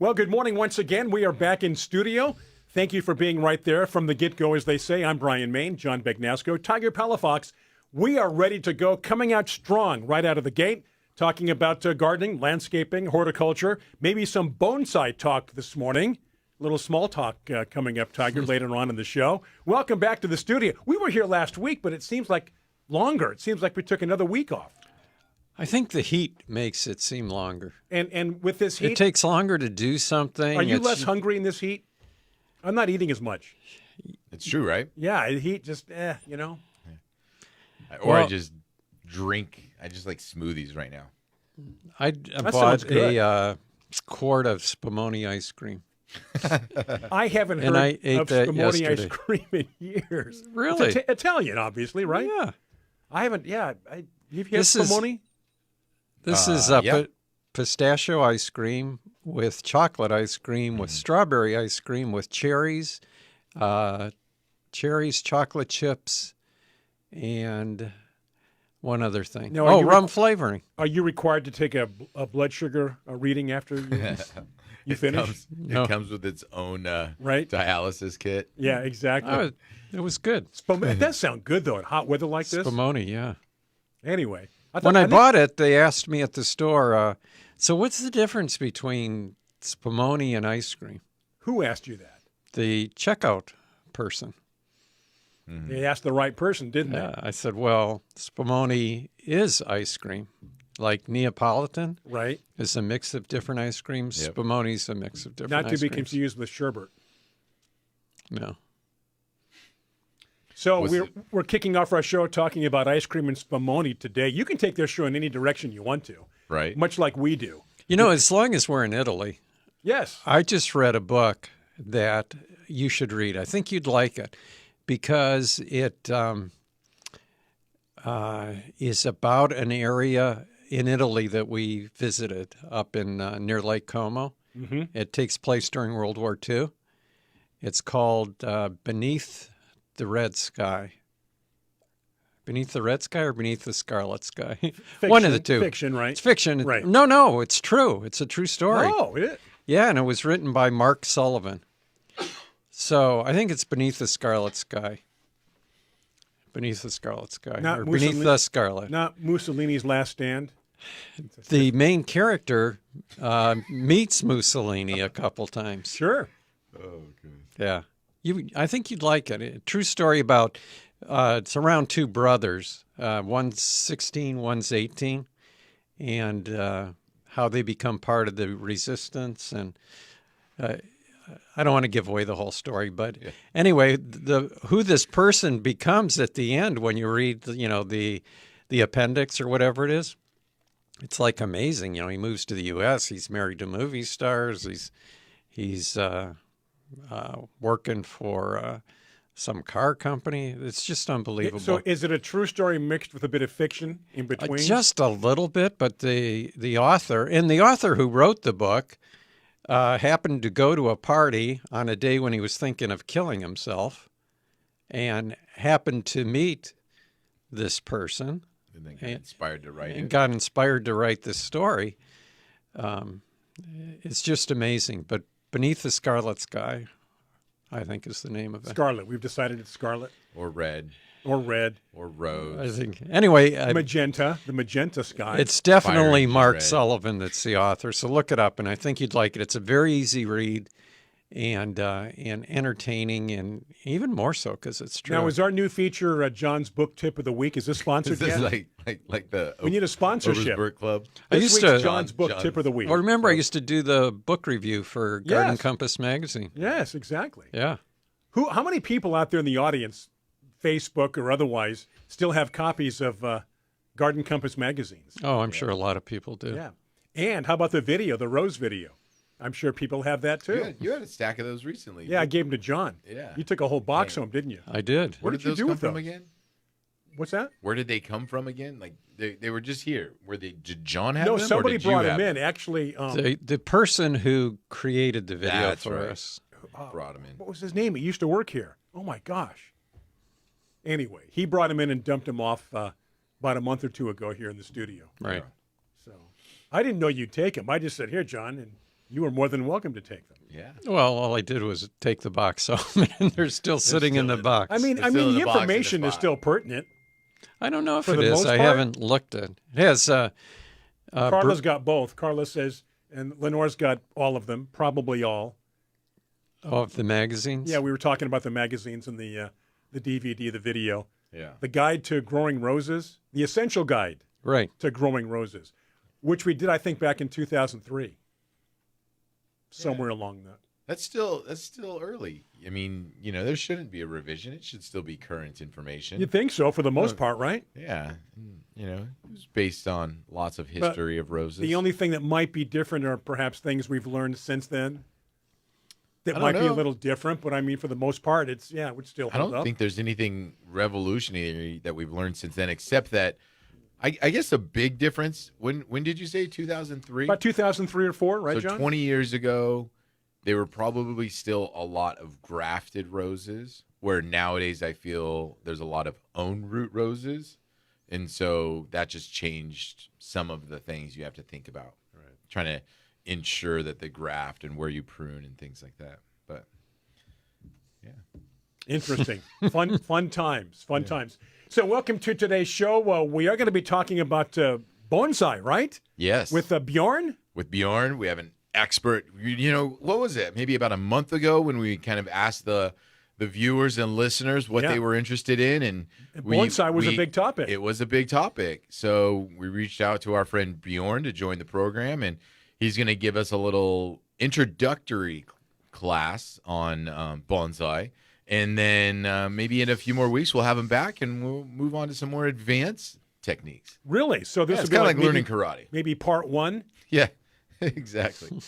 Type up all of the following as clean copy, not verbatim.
Well, good morning once again. We are back in studio. Thank you for being right there from the get-go, as they say. I'm Brian Main, John Begnasco, Tiger Palafox. We are ready to go, coming out strong right out of the gate, talking about gardening, landscaping, horticulture, maybe some bonsai talk this morning. A little small talk coming up, Tiger, later on in the show. Welcome back to the studio. We were here last week, but it seems like longer. It seems like we took another week off. I think the heat makes it seem longer. And with this heat, it takes longer to do something. Are you less hungry in this heat? I'm not eating as much. It's true, right? Yeah, the heat just, you know. Or I just drink. I just like smoothies right now. I bought a quart of Spumoni ice cream. I haven't heard of Spumoni ice cream in years. Really? It's Italian, obviously, right? Yeah. I haven't, have you had Spumoni? This is pistachio ice cream with chocolate ice cream, with strawberry ice cream, with cherries, chocolate chips, and one other thing. Now, rum flavoring. Are you required to take a blood sugar reading after you finish? It comes with its own dialysis kit. Yeah, exactly. It was good. It does sound good, though, in hot weather like this. Spumoni, yeah. Anyway. When I bought it, they asked me at the store, so what's the difference between Spumoni and ice cream? Who asked you that? The checkout person. Mm-hmm. They asked the right person, didn't they? I said, well, Spumoni is ice cream. Like Neapolitan is a mix of different ice creams. Yep. Spumoni's a mix of different ice creams. Not to be confused with sherbet. No. So we're kicking off our show talking about ice cream and Spumoni today. You can take this show in any direction you want to. Right. Much like we do. You know, as long as we're in Italy. Yes. I just read a book that you should read. I think you'd like it because it is about an area in Italy that we visited up in near Lake Como. Mm-hmm. It takes place during World War II. It's called Beneath the Red Sky. Beneath the Red Sky or Beneath the Scarlet Sky? Fiction, one of the two. Fiction, right? It's fiction. Right. No, it's true. It's a true story. Oh, it? Yeah, and it was written by Mark Sullivan. So I think it's Beneath the Scarlet Sky. Beneath the Scarlet Sky. Or Beneath the Scarlet. Not Mussolini's Last Stand? The main character meets Mussolini a couple times. Sure. Oh, good. Yeah. I think you'd like it. A true story about, it's around two brothers. One's 16, one's 18, and how they become part of the resistance. And I don't want to give away the whole story, but anyway, who this person becomes at the end when you read, the appendix or whatever it is, it's like amazing. He moves to the U.S. He's married to movie stars. He's working for some car company. It's just unbelievable. So is it a true story mixed with a bit of fiction in between? Just a little bit, but the author who wrote the book happened to go to a party on a day when he was thinking of killing himself and happened to meet this person. And then got inspired to write it. And got inspired to write this story. It's just amazing. But Beneath the Scarlet Sky, I think, is the name of it. Scarlet. We've decided it's scarlet. Or red. Or red. Or rose. I think. Anyway. Magenta. The magenta sky. It's definitely Mark Sullivan that's the author, so look it up, and I think you'd like it. It's a very easy read and entertaining, and even more so because it's true. Now, is our new feature John's Book Tip of the Week? Is this sponsored yet? Is this like the we need a sponsorship. Book Club. This week's John's Book Tip of the Week. Well, remember, I used to do the book review for Garden Compass magazine. Yes, exactly. Yeah. How many people out there in the audience, Facebook or otherwise, still have copies of Garden Compass magazines? Oh, I'm sure a lot of people do. Yeah. And how about the video, the Rose video? I'm sure people have that too. You had a stack of those recently. Yeah, I gave them to John. Yeah. You took a whole box home, didn't you? I did. What did you do with them those again? What's that? Where did they come from again? Like they were just here. Did John have them? them? No, somebody brought them in. Actually, the person who created the video for us brought him in. What was his name? He used to work here. Oh my gosh. Anyway, he brought him in and dumped him off about a month or two ago here in the studio. Right. So I didn't know you'd take him. I just said, "Here, John," and You were more than welcome to take them. Yeah. Well, all I did was take the box home, and they're still sitting in the box. I mean, They're still in the the box in the information is spot. still pertinent. I don't know if For it the is. most I part? haven't looked at it. It has Carla's got both. Carla says, and Lenore's got all of them, probably all. of the magazines. Yeah, we were talking about the magazines and the DVD, the video. Yeah. The Guide to Growing Roses, the Essential Guide Right. to Growing Roses, which we did, I think, back in 2003. Somewhere along that. That's still early. I mean, there shouldn't be a revision. It should still be current information. You'd think so for the most part, right? Yeah. It was based on lots of history of roses. The only thing that might be different are perhaps things we've learned since then that I might don't be a know. little different. But I mean, for the most part, it would still I hold don't up. think there's anything revolutionary that we've learned since then, except that I guess the big difference, when did you say 2003? About 2003 or 4, right, So John? 20 years ago, they were probably still a lot of grafted roses, where nowadays I feel there's a lot of own root roses. And so that just changed some of the things you have to think about. Right. Trying to ensure that the graft and where you prune and things like that. But yeah. Interesting. Fun times. Fun times. So welcome to today's show. We are going to be talking about bonsai, right? Yes. With Bjorn? With Bjorn, we have an expert. What was it? Maybe about a month ago when we kind of asked the viewers and listeners what they were interested in, and bonsai was a big topic. It was a big topic. So we reached out to our friend Bjorn to join the program, and he's going to give us a little introductory class on bonsai. And then maybe in a few more weeks, we'll have him back, and we'll move on to some more advanced techniques. Really? So this Yeah, would it's be kind of like like learning karate. Maybe part 1? Yeah, exactly.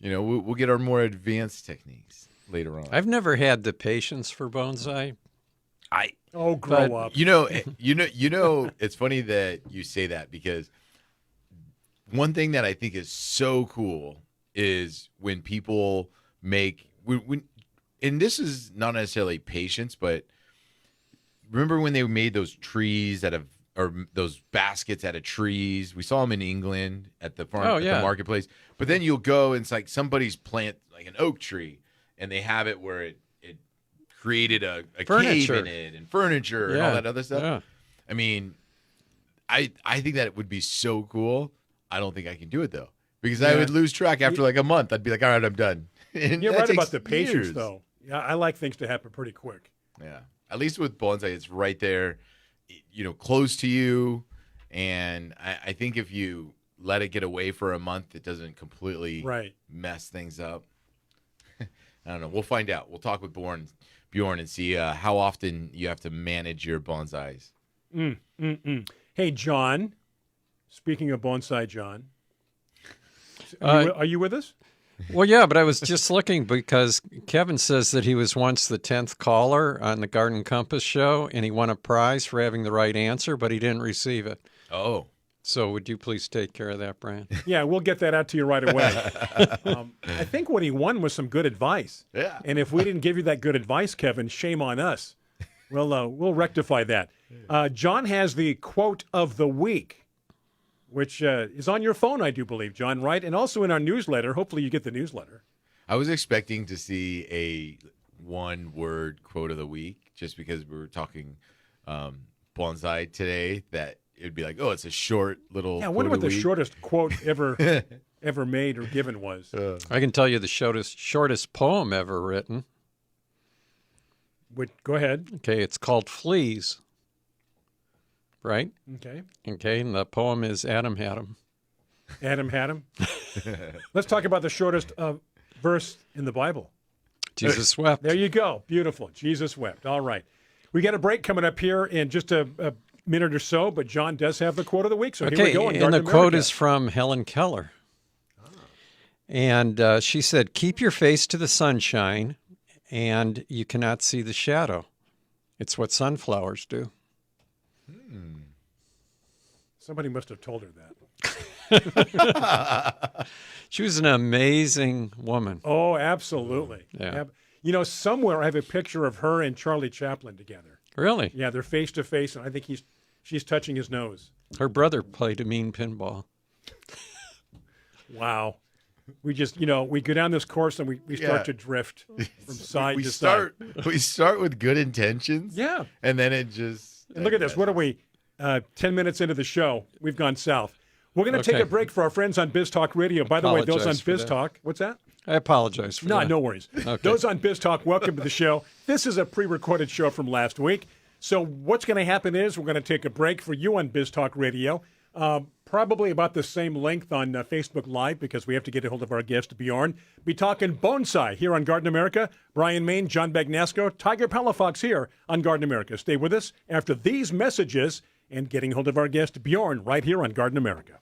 We'll get our more advanced techniques later on. I've never had the patience for bonsai. Oh, grow up. It's funny that you say that, because one thing that I think is so cool is when people make and this is not necessarily patience, but remember when they made those trees or those baskets out of trees? We saw them in England at the farm, at the marketplace. But then you'll go and it's like somebody's plant like an oak tree, and they have it where it created a cave in it and furniture and all that other stuff. Yeah. I mean, I think that it would be so cool. I don't think I can do it though, because I would lose track after like a month. I'd be like, all right, I'm done. And You're that right takes about the patience, years. though. Yeah, I like things to happen pretty quick. Yeah. At least with bonsai, it's right there, close to you. And I think if you let it get away for a month, it doesn't completely mess things up. I don't know. We'll find out. We'll talk with Bjorn and see how often you have to manage your bonsais. Hey, John. Speaking of bonsai, John, are you with us? Well, yeah, but I was just looking because Kevin says that he was once the 10th caller on the Garden Compass show, and he won a prize for having the right answer, but he didn't receive it. Oh. So would you please take care of that, Brian? Yeah, we'll get that out to you right away. I think what he won was some good advice. Yeah. And if we didn't give you that good advice, Kevin, shame on us. We'll rectify that. John has the quote of the week, which is on your phone, I do believe, John, right? And also in our newsletter. Hopefully you get the newsletter. I was expecting to see a one-word quote of the week, just because we were talking bonsai today, that it'd be like, oh, it's a short little Yeah, I wonder what the week. shortest quote ever made or given was. I can tell you the shortest poem ever written. Go ahead. Okay, it's called Fleas. Right? Okay. Okay, and the poem is Adam had 'em. Adam had him. Let's talk about the shortest verse in the Bible. Jesus wept. There you go. Beautiful. Jesus wept. All right. We got a break coming up here in just a minute or so, but John does have the quote of the week. So here we go. And Garden the quote America. is from Helen Keller. And she said, keep your face to the sunshine, and you cannot see the shadow. It's what sunflowers do. Somebody must have told her that. She was an amazing woman. Oh, absolutely. Yeah. Somewhere I have a picture of her and Charlie Chaplin together. Really? Yeah, they're face to face, and I think she's touching his nose. Her brother played a mean pinball. Wow. We just, we go down this course and we start Yeah. to drift from side we to start side. we start with good intentions. Yeah. And then it just And look at this. What are we? 10 minutes into the show, we've gone south. We're going to take Okay. a break for our friends on Biz Talk Radio. By the way, those on Apologize for Biz that. Talk, what's that? I apologize for that. No worries. Okay. Those on Biz Talk, welcome to the show. This is a pre-recorded show from last week. So what's going to happen is we're going to take a break for you on Biz Talk Radio. Probably about the same length on Facebook Live because we have to get a hold of our guest, Bjorn. Be talking bonsai here on Garden America. Brian Main, John Bagnasco, Tiger Palafox here on Garden America. Stay with us after these messages and getting hold of our guest, Bjorn, right here on Garden America.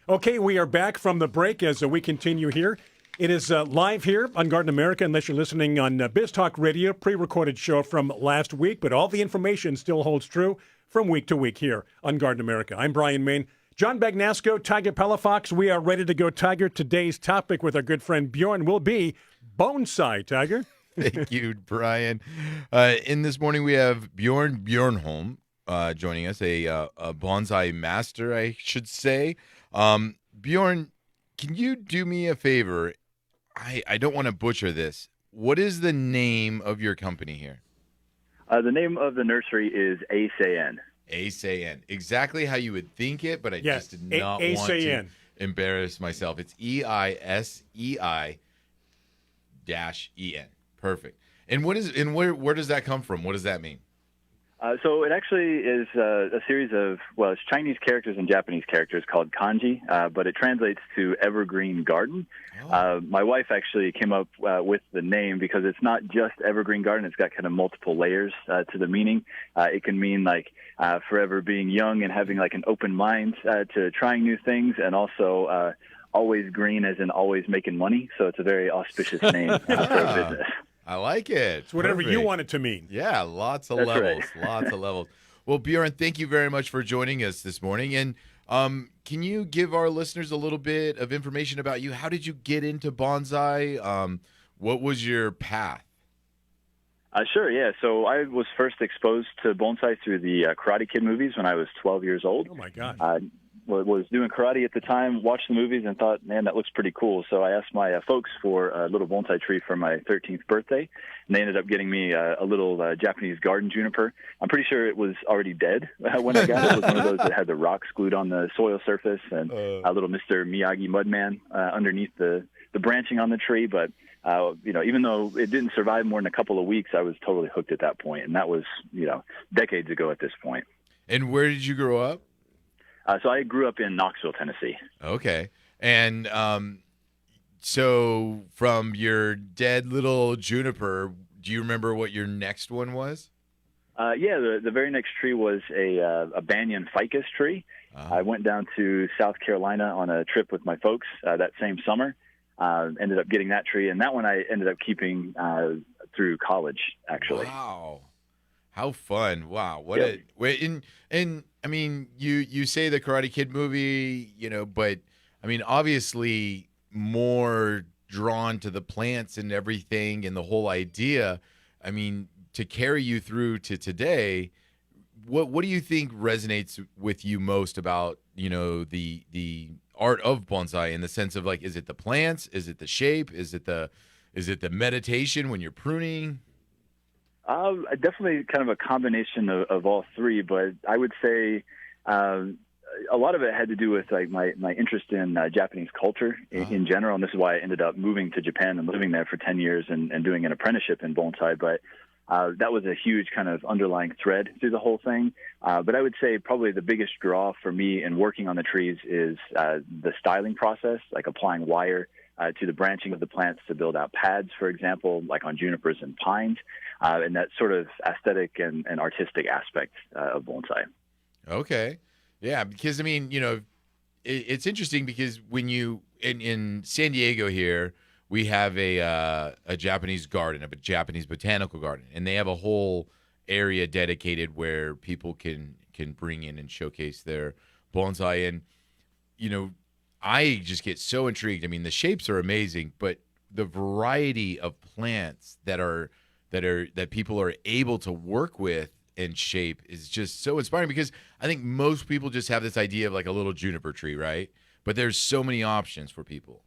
Okay, we are back from the break as we continue here. It is live here on Garden America, unless you're listening on Biz Talk Radio, pre-recorded show from last week, but all the information still holds true from week to week here on Garden America. I'm Brian Main. John Bagnasco, Tiger Palafox, we are ready to go, Tiger. Today's topic with our good friend Bjorn will be bonsai, Tiger. Thank you, Brian. In this morning, we have Bjorn Bjorholm joining us, a bonsai master, I should say. Bjorn, can you do me a favor? I don't want to butcher this. What is the name of your company here? The name of the nursery is Eisei-en. Eisei-en. Exactly how you would think it, but I Yes, just did not want to Eisei-en. embarrass myself. It's EISEI-EN. Perfect. And where does that come from? What does that mean? So it actually is a series of, it's Chinese characters and Japanese characters called kanji, but it translates to evergreen garden. Oh. My wife actually came up with the name because it's not just evergreen garden. It's got kind of multiple layers to the meaning. It can mean like forever being young and having like an open mind to trying new things, and also always green as in always making money. So it's a very auspicious name for a business. I like it. It's whatever you Perfect. want it to mean. Yeah, lots of That's levels. right. Lots of levels. Well, Bjorn, thank you very much for joining us this morning. And can you give our listeners a little bit of information about you? How did you get into bonsai? What was your path? Sure, yeah. So I was first exposed to bonsai through the Karate Kid movies when I was 12 years old. Oh, my God. Was doing karate at the time, watched the movies, and thought, man, that looks pretty cool. So I asked my folks for a little bonsai tree for my 13th birthday, and they ended up getting me a little Japanese garden juniper. I'm pretty sure it was already dead when I got it. It was one of those that had the rocks glued on the soil surface, and a little Mr. Miyagi Mudman underneath the branching on the tree. But even though it didn't survive more than a couple of weeks, I was totally hooked at that point, and that was decades ago at this point. And where did you grow up? So I grew up in Knoxville, Tennessee. Okay. And so from your dead little juniper, do you remember what your next one was? The very next tree was a banyan ficus tree. I went down to South Carolina on a trip with my folks that same summer. Ended up getting that tree, and that one I ended up keeping through college, actually. Wow. How fun. Wow. And I mean, you say the Karate Kid movie, but I mean, obviously more drawn to the plants and everything and the whole idea. I mean, to carry you through to today, what do you think resonates with you most about, the art of bonsai, in the sense of like, is it the plants? Is it the shape? Is it the meditation when you're pruning? Definitely kind of a combination of all three, but I would say a lot of it had to do with like my interest in Japanese culture in general, and this is why I ended up moving to Japan and living there for 10 years and doing an apprenticeship in bonsai. But that was a huge kind of underlying thread through the whole thing. But I would say probably the biggest draw for me in working on the trees is the styling process, like applying wire to the branching of the plants to build out pads, for example, like on junipers and pines, and that sort of aesthetic and artistic aspect of bonsai. Okay. Yeah, because, I mean, it's interesting because when you, in San Diego here, we have a Japanese garden, a Japanese botanical garden, and they have a whole area dedicated where people can bring in and showcase their bonsai. And, I just get so intrigued. I mean, the shapes are amazing, but the variety of plants that people are able to work with and shape is just so inspiring, because I think most people just have this idea of like a little juniper tree, right? But there's so many options for people.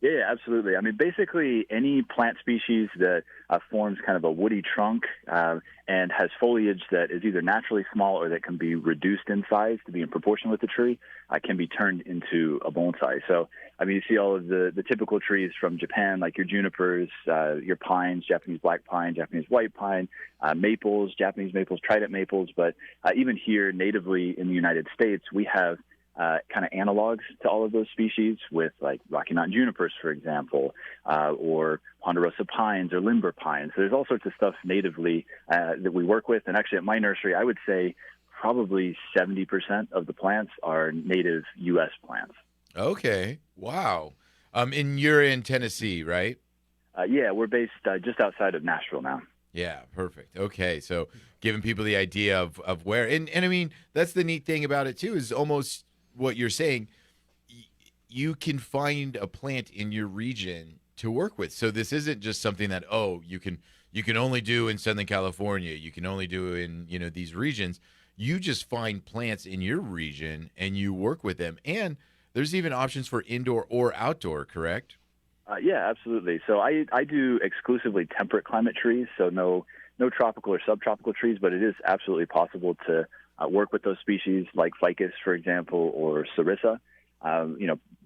Yeah, absolutely. I mean, basically any plant species that forms kind of a woody trunk and has foliage that is either naturally small or that can be reduced in size to be in proportion with the tree can be turned into a bonsai. So, I mean, you see all of the typical trees from Japan, like your junipers, your pines, Japanese black pine, Japanese white pine, maples, Japanese maples, trident maples. But even here natively in the United States, we have kind of analogs to all of those species with like Rocky Mountain junipers, for example, or ponderosa pines or limber pines. So there's all sorts of stuff natively that we work with. And actually at my nursery, I would say probably 70% of the plants are native U.S. plants. Okay. Wow. And you're in Tennessee, right? Yeah, we're based just outside of Nashville now. Yeah, perfect. Okay, so giving people the idea of where, and I mean, that's the neat thing about it too, is almost what you're saying, you can find a plant in your region to work with. So this isn't just something that, you can only do in Southern California, you can only do in, these regions. You just find plants in your region and you work with them. And there's even options for indoor or outdoor, correct? Yeah, absolutely. So I do exclusively temperate climate trees, so no tropical or subtropical trees, but it is absolutely possible to work with those species like ficus, for example, or sarissa.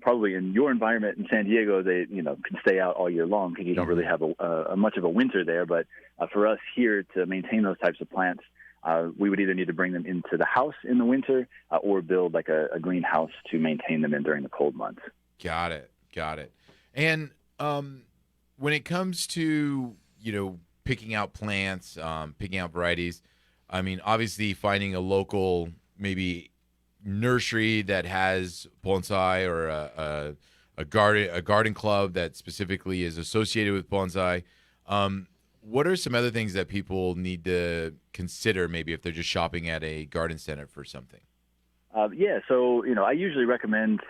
Probably in your environment in San Diego, they can stay out all year long because you don't really have a much of a winter there. But for us here to maintain those types of plants, we would either need to bring them into the house in the winter or build like a greenhouse to maintain them in during the cold months. Got it. And when it comes to, picking out plants, picking out varieties, I mean, obviously finding a local maybe nursery that has bonsai or a garden club that specifically is associated with bonsai. What are some other things that people need to consider maybe if they're just shopping at a garden center for something? So I usually recommend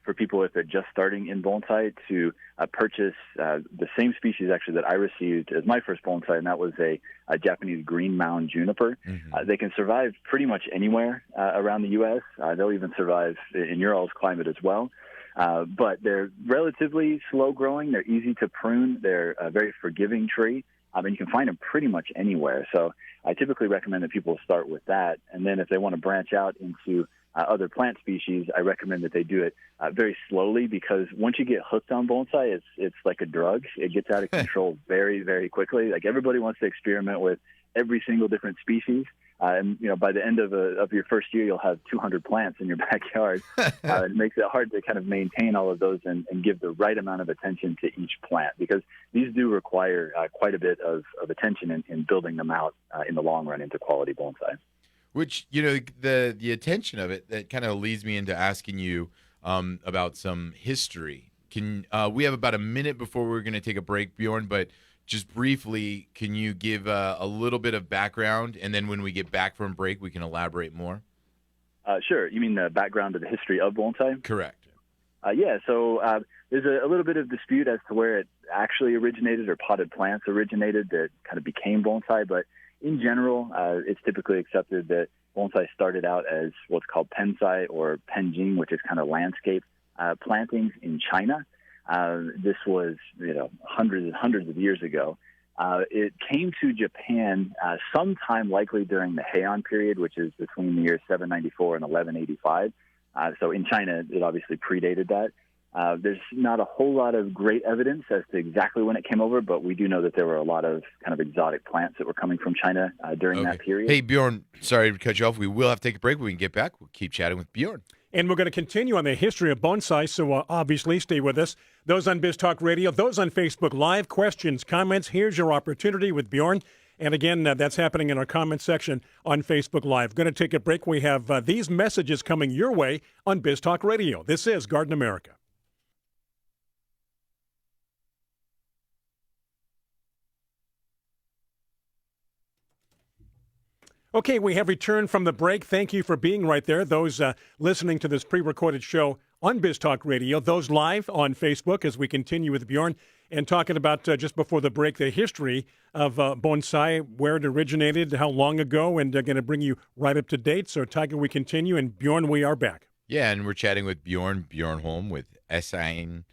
for people if they're just starting in bonsai to purchase the same species actually that I received as my first bonsai, and that was a Japanese green mound juniper. Mm-hmm. They can survive pretty much anywhere around the U.S. They'll even survive in your all's climate as well. But they're relatively slow growing. They're easy to prune. They're a very forgiving tree. And you can find them pretty much anywhere. So I typically recommend that people start with that. And then if they want to branch out into other plant species, I recommend that they do it very slowly, because once you get hooked on bonsai, it's like a drug. It gets out of control very, very quickly. Like everybody wants to experiment with every single different species. And by the end of your first year, you'll have 200 plants in your backyard. It makes it hard to kind of maintain all of those and give the right amount of attention to each plant, because these do require quite a bit of attention in building them out in the long run into quality bonsai. Which, the attention of it, that kind of leads me into asking you about some history. We have about a minute before we're going to take a break, Bjorn, but just briefly, can you give a little bit of background, and then when we get back from break, we can elaborate more? Sure. You mean the background of the history of bonsai? Correct. So there's a little bit of dispute as to where it actually originated, or potted plants originated that kind of became bonsai, but in general, it's typically accepted that bonsai started out as what's called pensai or penjing, which is kind of landscape plantings in China. This was, hundreds and hundreds of years ago. It came to Japan sometime likely during the Heian period, which is between the years 794 and 1185. So in China, it obviously predated that. There's not a whole lot of great evidence as to exactly when it came over, but we do know that there were a lot of kind of exotic plants that were coming from China during that period. Hey, Bjorn, sorry to cut you off. We will have to take a break. When we can get back, we'll keep chatting with Bjorn. And we're going to continue on the history of bonsai, so obviously stay with us. Those on Biz Talk Radio, those on Facebook Live, questions, comments, here's your opportunity with Bjorn. And again, that's happening in our comment section on Facebook Live. Going to take a break. We have these messages coming your way on Biz Talk Radio. This is Garden America. Okay, we have returned from the break. Thank you for being right there. Those listening to this pre-recorded show on Biz Talk Radio, those live on Facebook as we continue with Bjorn and talking about just before the break the history of bonsai, where it originated, how long ago, and going to bring you right up to date. So, Tiger, we continue, and Bjorn, we are back. Yeah, and we're chatting with Bjorn Bjorholm with Eisei-en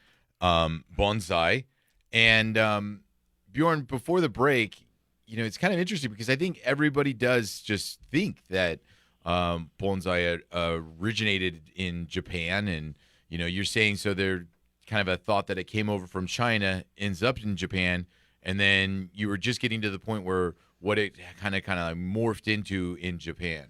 Bonsai. And Bjorn, before the break, you know, it's kind of interesting because I think everybody does just think that bonsai originated in Japan. And, you know, you're saying so they're kind of a thought that it came over from China, ends up in Japan. And then you were just getting to the point where what it kind of morphed into in Japan.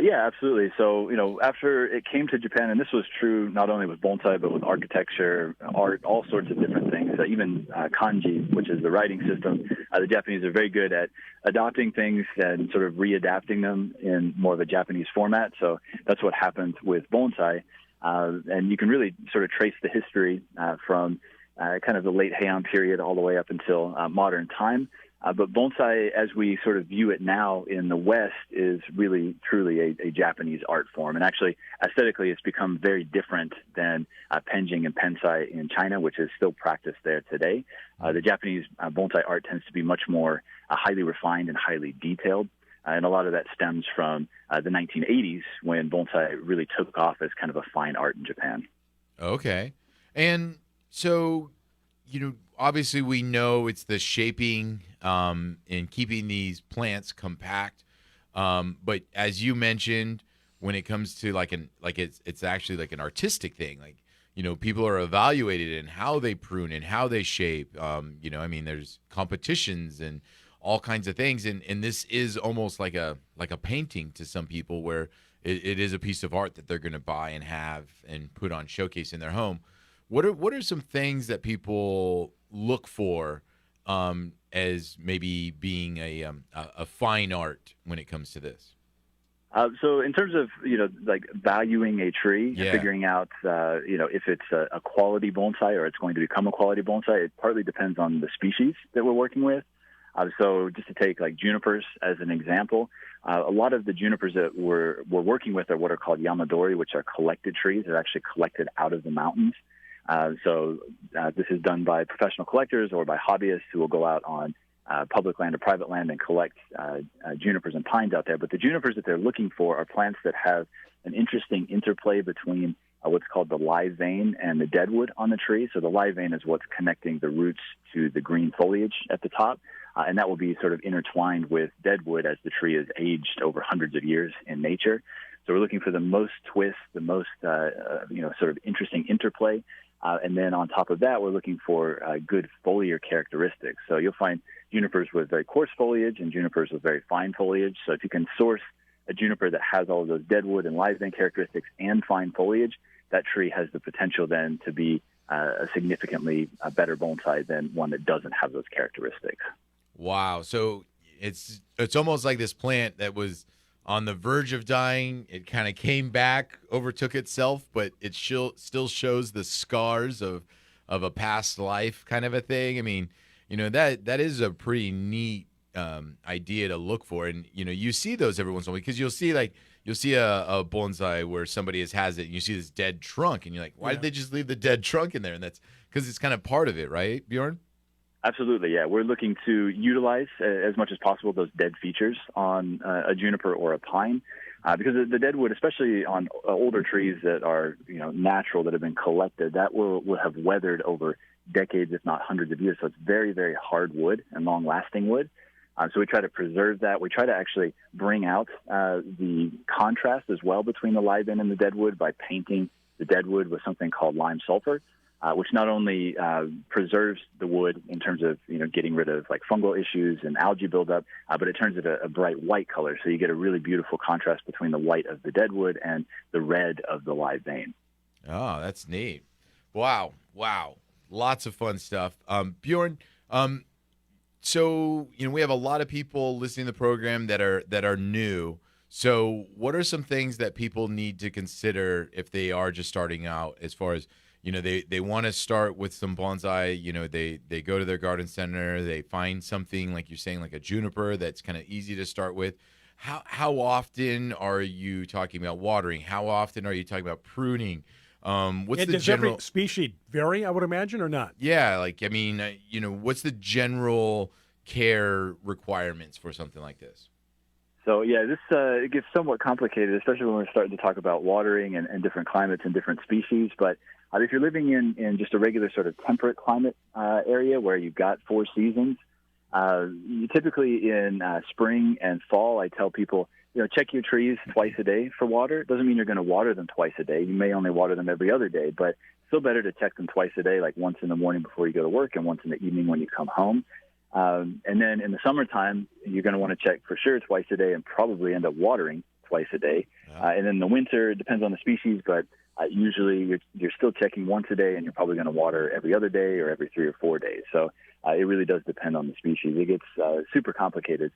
Yeah, absolutely. So, you know, after it came to Japan, and this was true not only with bonsai, but with architecture, art, all sorts of different things, even kanji, which is the writing system. The Japanese are very good at adopting things and sort of readapting them in more of a Japanese format. So that's what happened with bonsai. And you can really sort of trace the history from kind of the late Heian period all the way up until modern time. But bonsai, as we sort of view it now in the West, is really, truly a Japanese art form. And actually, aesthetically, it's become very different than penjing and pensai in China, which is still practiced there today. The Japanese bonsai art tends to be much more highly refined and highly detailed. And a lot of that stems from the 1980s when bonsai really took off as kind of a fine art in Japan. Okay. And so, you know, obviously we know it's the shaping and keeping these plants compact. But as you mentioned, when it comes to it's actually like an artistic thing. Like, you know, people are evaluated in how they prune and how they shape. You know, I mean, there's competitions and all kinds of things. And this is almost like a painting to some people where it is a piece of art that they're going to buy and have and put on showcase in their home. What are some things that people look for as maybe being a fine art when it comes to this? So in terms of, you know, like valuing a tree, figuring out, you know, if it's a quality bonsai or it's going to become a quality bonsai, it partly depends on the species that we're working with. So just to take like junipers as an example, a lot of the junipers that we're working with are what are called yamadori, which are collected trees. They're actually collected out of the mountains. So this is done by professional collectors or by hobbyists who will go out on public land or private land and collect junipers and pines out there. But the junipers that they're looking for are plants that have an interesting interplay between what's called the live vein and the deadwood on the tree. So the live vein is what's connecting the roots to the green foliage at the top. And that will be sort of intertwined with deadwood as the tree is aged over hundreds of years in nature. So we're looking for the most twist, the most, you know, sort of interesting interplay. And then on top of that, we're looking for good foliar characteristics. So you'll find junipers with very coarse foliage and junipers with very fine foliage. So if you can source a juniper that has all of those deadwood and live vein characteristics and fine foliage, that tree has the potential then to be a significantly better bonsai than one that doesn't have those characteristics. Wow. So it's almost like this plant that was on the verge of dying. It kind of came back, overtook itself, but it still shows the scars of a past life kind of a thing. I mean, you know, that is a pretty neat idea to look for. And, you know, you see those every once in a while because you'll see a bonsai where somebody has it and you see this dead trunk and you're like, why did they just leave the dead trunk in there? And that's because it's kind of part of it, right, Bjorn? Absolutely, yeah. We're looking to utilize as much as possible those dead features on a juniper or a pine, because the deadwood, especially on older trees that are, you know, natural, that have been collected, that will have weathered over decades, if not hundreds of years. So it's very, very hard wood and long-lasting wood. So we try to preserve that. We try to actually bring out the contrast as well between the live in and the deadwood by painting the deadwood with something called lime sulfur, which not only preserves the wood in terms of getting rid of like fungal issues and algae buildup, but it turns it a bright white color. So you get a really beautiful contrast between the white of the deadwood and the red of the live vein. Oh, that's neat. Wow. Lots of fun stuff. Bjorn, so we have a lot of people listening to the program that are new. So what are some things that people need to consider if they are just starting out, as far as they want to start with some bonsai, they go to their garden center, they find something like you're saying, like a juniper that's kind of easy to start with. How often are you talking about watering? How often are you talking about pruning? What's the does general every species vary, I would imagine, or not? Yeah, what's the general care requirements for something like this? So this it gets somewhat complicated, especially when we're starting to talk about watering and different climates and different species. But if you're living in just a regular sort of temperate climate area where you've got 4 seasons, you typically in spring and fall, I tell people, check your trees twice a day for water. It doesn't mean you're going to water them twice a day. You may only water them every other day, but still better to check them twice a day, like once in the morning before you go to work and once in the evening when you come home. And then in the summertime, you're going to want to check for sure twice a day and probably end up watering twice a day. And then in the winter, it depends on the species, but usually you're still checking once a day and you're probably going to water every other day or every 3 or 4 days. So it really does depend on the species. It gets super complicated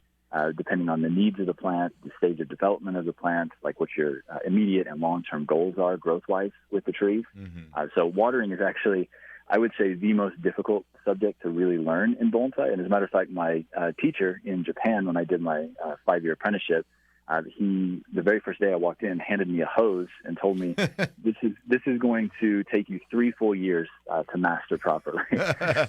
depending on the needs of the plant, the stage of development of the plant, like what your immediate and long-term goals are growth-wise with the trees. Mm-hmm. So watering is actually, I would say, the most difficult subject to really learn in bonsai. And as a matter of fact, my teacher in Japan, when I did my 5-year apprenticeship, the very first day I walked in, handed me a hose and told me, this is going to take you 3 full years to master properly.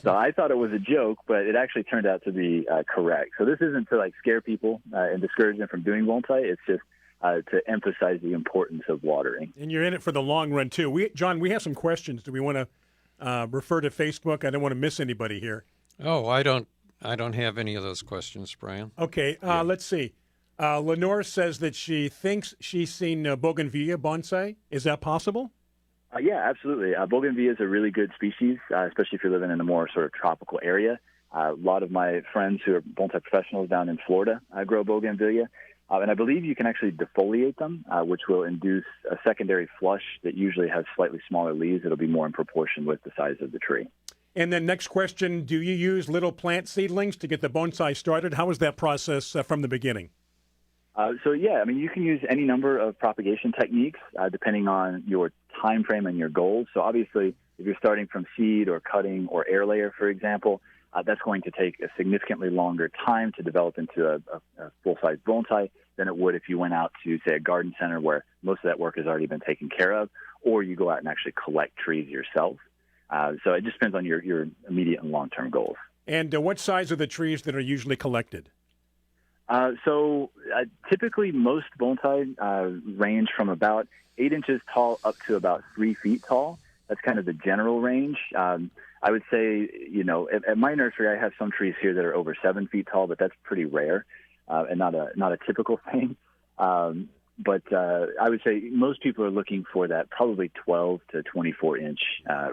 So I thought it was a joke, but it actually turned out to be correct. So this isn't to scare people and discourage them from doing bonsai. It's just to emphasize the importance of watering. And you're in it for the long run too. John, we have some questions. Do we want to refer to Facebook? I don't want to miss anybody here. Oh, I don't have any of those questions, Brian. Okay, let's see. Lenore says that she thinks she's seen bougainvillea bonsai. Is that possible? Yeah, absolutely. Bougainvillea is a really good species, especially if you're living in a more sort of tropical area. A lot of my friends who are bonsai professionals down in Florida grow bougainvillea. And I believe you can actually defoliate them, which will induce a secondary flush that usually has slightly smaller leaves. It'll be more in proportion with the size of the tree. And then next question, do you use little plant seedlings to get the bonsai started? How is that process from the beginning? You can use any number of propagation techniques depending on your time frame and your goals. So obviously, if you're starting from seed or cutting or air layer, for example, that's going to take a significantly longer time to develop into a full-size bonsai than it would if you went out to, say, a garden center where most of that work has already been taken care of, or you go out and actually collect trees yourself. So it just depends on your immediate and long-term goals. And what size are the trees that are usually collected? Typically, most bonsai range from about 8 inches tall up to about 3 feet tall. That's kind of the general range. I would say, at my nursery, I have some trees here that are over 7 feet tall, but that's pretty rare and not a typical thing. But I would say most people are looking for that probably 12 to 24-inch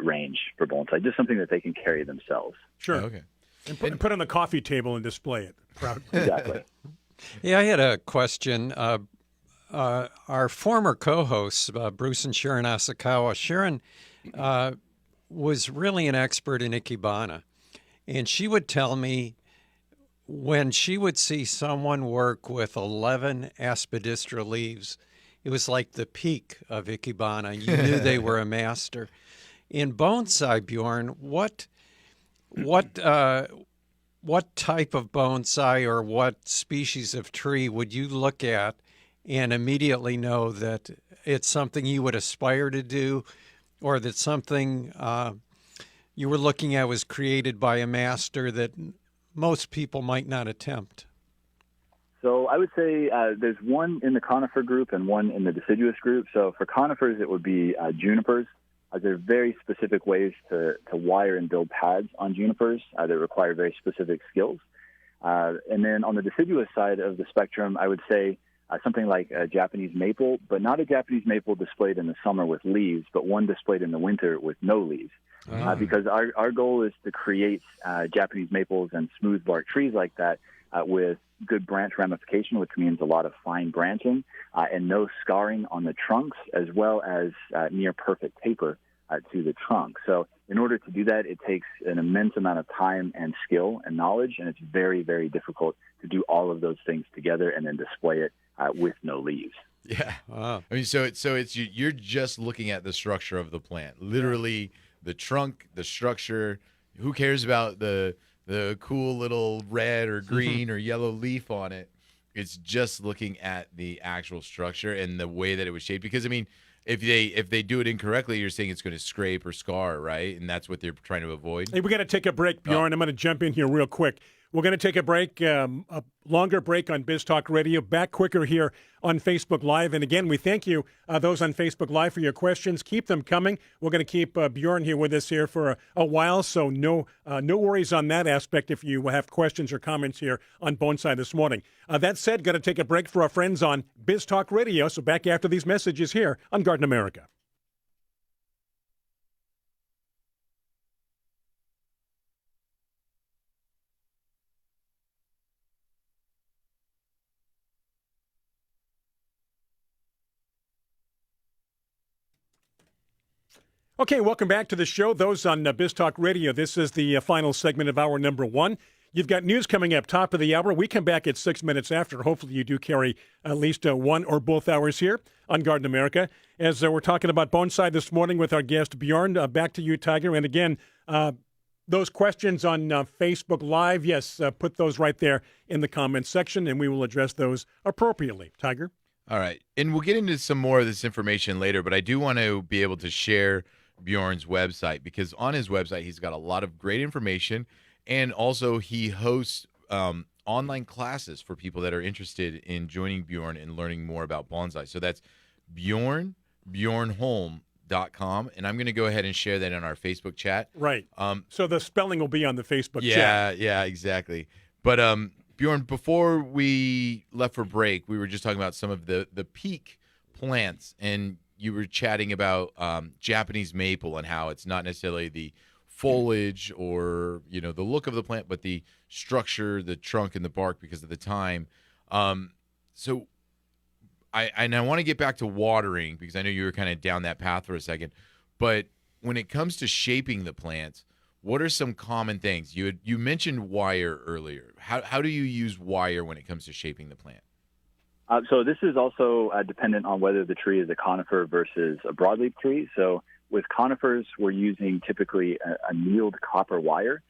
range for bonsai, just something that they can carry themselves. Sure. Oh, okay. And put on the coffee table and display it proudly. Exactly. Yeah, I had a question. Our former co-hosts, Bruce and Sharon Asakawa, Sharon was really an expert in Ikebana. And she would tell me when she would see someone work with 11 aspidistra leaves, it was like the peak of Ikebana. You knew they were a master. In bonsai, Bjorn, what type of bonsai or what species of tree would you look at and immediately know that it's something you would aspire to do, or that something you were looking at was created by a master that most people might not attempt? So I would say there's one in the conifer group and one in the deciduous group. So for conifers, it would be junipers. There are very specific ways to wire and build pads on junipers that require very specific skills. And then on the deciduous side of the spectrum, I would say something like a Japanese maple, but not a Japanese maple displayed in the summer with leaves, but one displayed in the winter with no leaves. Because our goal is to create Japanese maples and smooth bark trees like that with good branch ramification, which means a lot of fine branching and no scarring on the trunks, as well as near perfect taper to the trunk. So in order to do that, it takes an immense amount of time and skill and knowledge, and it's very, very difficult to do all of those things together and then display it with no leaves. Yeah. Wow. I mean, so it's you're just looking at the structure of the plant, literally the trunk, the structure. Who cares about the cool little red or green or yellow leaf on it? It's just looking at the actual structure and the way that it was shaped. Because I mean, if they do it incorrectly, you're saying it's going to scrape or scar, right? And that's what they're trying to avoid. Hey, we got to take a break, Bjorn. I'm going to jump in here real quick. We're going to take a break, a longer break on Biz Talk Radio. Back quicker here on Facebook Live. And again, we thank you, those on Facebook Live, for your questions. Keep them coming. We're going to keep Bjorn here with us here for a while, so no worries on that aspect if you have questions or comments here on Bonsai this morning. That said, got to take a break for our friends on Biz Talk Radio. So back after these messages here on Garden America. Okay, welcome back to the show. Those on Biz Talk Radio, this is the final segment of hour number one. You've got news coming up top of the hour. We come back at 6 minutes after. Hopefully you do carry at least one or both hours here on Garden America. As we're talking about bonsai this morning with our guest, Bjorn. Back to you, Tiger. And again, those questions on Facebook Live, yes, put those right there in the comments section, and we will address those appropriately. Tiger? All right. And we'll get into some more of this information later, but I do want to be able to share Bjorn's website, because on his website he's got a lot of great information, and also he hosts online classes for people that are interested in joining Bjorn and learning more about bonsai. So that's Bjorholm.com, and I'm going to go ahead and share that in our Facebook chat. Right. So the spelling will be on the Facebook chat. Yeah, exactly. But Bjorn, before we left for break, we were just talking about some of the peak plants, and you were chatting about Japanese maple and how it's not necessarily the foliage or the look of the plant, but the structure, the trunk, and the bark because of the time. So I want to get back to watering, because I know you were kind of down that path for a second. But when it comes to shaping the plants, what are some common things? You mentioned wire earlier. How do you use wire when it comes to shaping the plant? So this is also dependent on whether the tree is a conifer versus a broadleaf tree. So with conifers, we're using typically a annealed copper wire.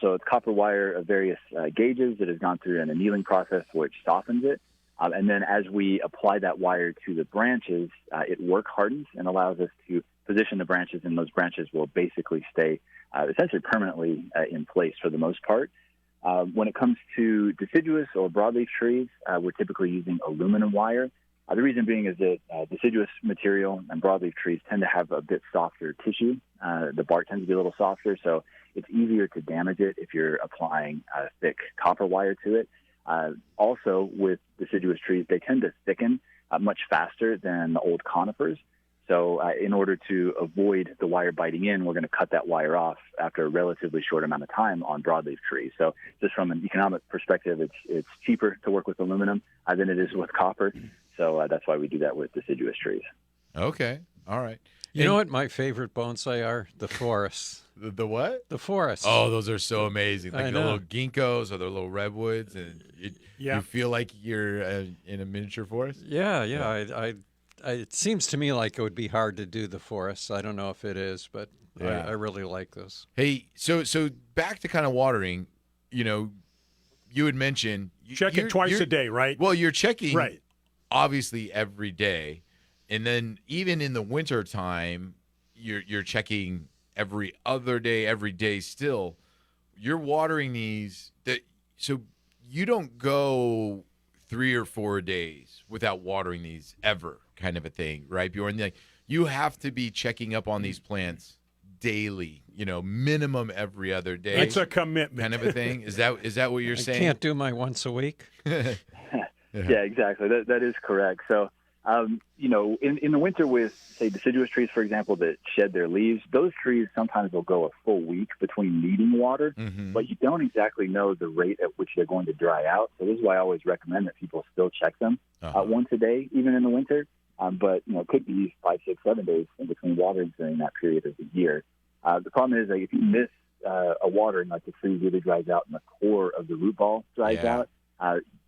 So it's copper wire of various gauges that has gone through an annealing process which softens it. And then as we apply that wire to the branches, it work hardens and allows us to position the branches, and those branches will basically stay essentially permanently in place for the most part. When it comes to deciduous or broadleaf trees, we're typically using aluminum wire. The reason being is that deciduous material and broadleaf trees tend to have a bit softer tissue. The bark tends to be a little softer, so it's easier to damage it if you're applying thick copper wire to it. Also, with deciduous trees, they tend to thicken much faster than the old conifers. So in order to avoid the wire biting in, we're going to cut that wire off after a relatively short amount of time on broadleaf trees. So just from an economic perspective, it's cheaper to work with aluminum than it is with copper. So that's why we do that with deciduous trees. Okay. All right. You know what my favorite bonsai are? The forests. The what? The forests. Oh, those are so amazing. Like I the know. little ginkgos or the little redwoods, and you feel like you're in a miniature forest? Yeah. It seems to me like it would be hard to do the forests. I don't know if it is, but I really like those. Hey, so back to kind of watering, you had mentioned Check it twice a day, right? Well, you're checking right. Obviously every day, and then even in the winter time, you're checking every other day, every day still. You're watering these so you don't go 3 or 4 days without watering these ever, kind of a thing, right, Bjorn? Like, you have to be checking up on these plants daily, minimum every other day. It's a commitment. Kind of a thing. Is that what you're I saying? can't do my once a week. Yeah, exactly. That is correct. So, in the winter with, say, deciduous trees, for example, that shed their leaves, those trees sometimes will go a full week between needing water, but you don't exactly know the rate at which they're going to dry out. So this is why I always recommend that people still check them once a day, even in the winter. But, it could be 5, 6, 7 days in between waterings during that period of the year. The problem is that if you miss a watering, like the tree really dries out and the core of the root ball dries out,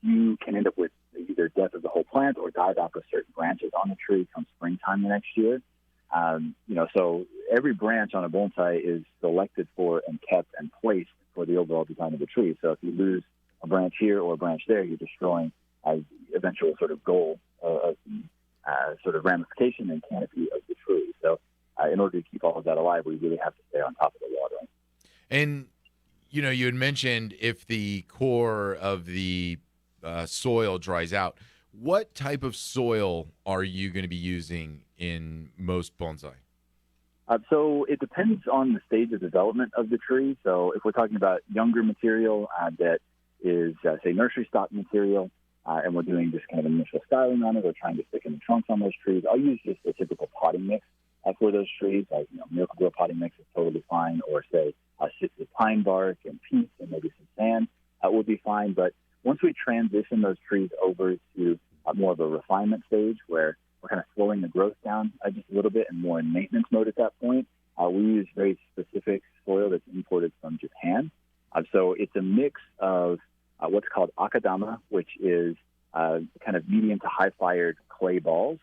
you can end up with either death of the whole plant or die-off of certain branches on the tree come springtime the next year. So every branch on a bonsai is selected for and kept and placed for the overall design of the tree. So if you lose a branch here or a branch there, you're destroying as eventual sort of goal of sort of ramification and canopy of the tree. So in order to keep all of that alive, we really have to stay on top of the watering. And, you had mentioned if the core of the soil dries out, what type of soil are you going to be using in most bonsai? So it depends on the stage of development of the tree. So if we're talking about younger material that is, say, nursery stock material, and we're doing just kind of initial styling on it or trying to stick in the trunks on those trees, I'll use just a typical potting mix for those trees. Like, Miracle-Gro potting mix is totally fine, or say citrus pine bark and peat and maybe some sand would be fine. But once we transition those trees over to more of a refinement stage where we're kind of slowing the growth down just a little bit and more in maintenance mode at that point, we use very specific soil that's imported from Japan. So it's a mix of what's called akadama, which is kind of medium to high-fired clay balls,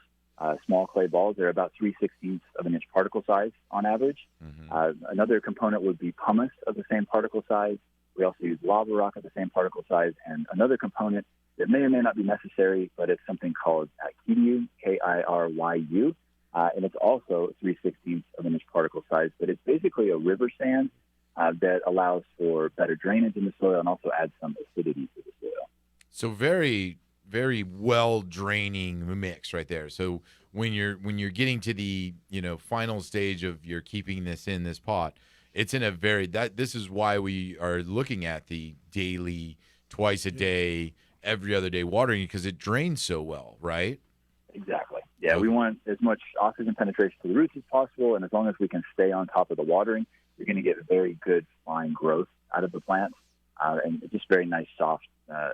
small clay balls. They're about 3/16 of an inch particle size on average. Another component would be pumice of the same particle size. We also use lava rock of the same particle size. And another component that may or may not be necessary, but it's something called Kiryu, Kiryu. And it's also 3/16 of an inch particle size. But it's basically a river sand that allows for better drainage in the soil and also adds some acidity to the soil. So very, very well draining mix right there. So when you're getting to the final stage of you're keeping this in this pot, it's in a this is why we are looking at the daily, twice a day, every other day watering, because it drains so well, right? Exactly. Yeah, we want as much oxygen penetration to the roots as possible, and as long as we can stay on top of the watering, you're going to get very good fine growth out of the plants, and just very nice, soft,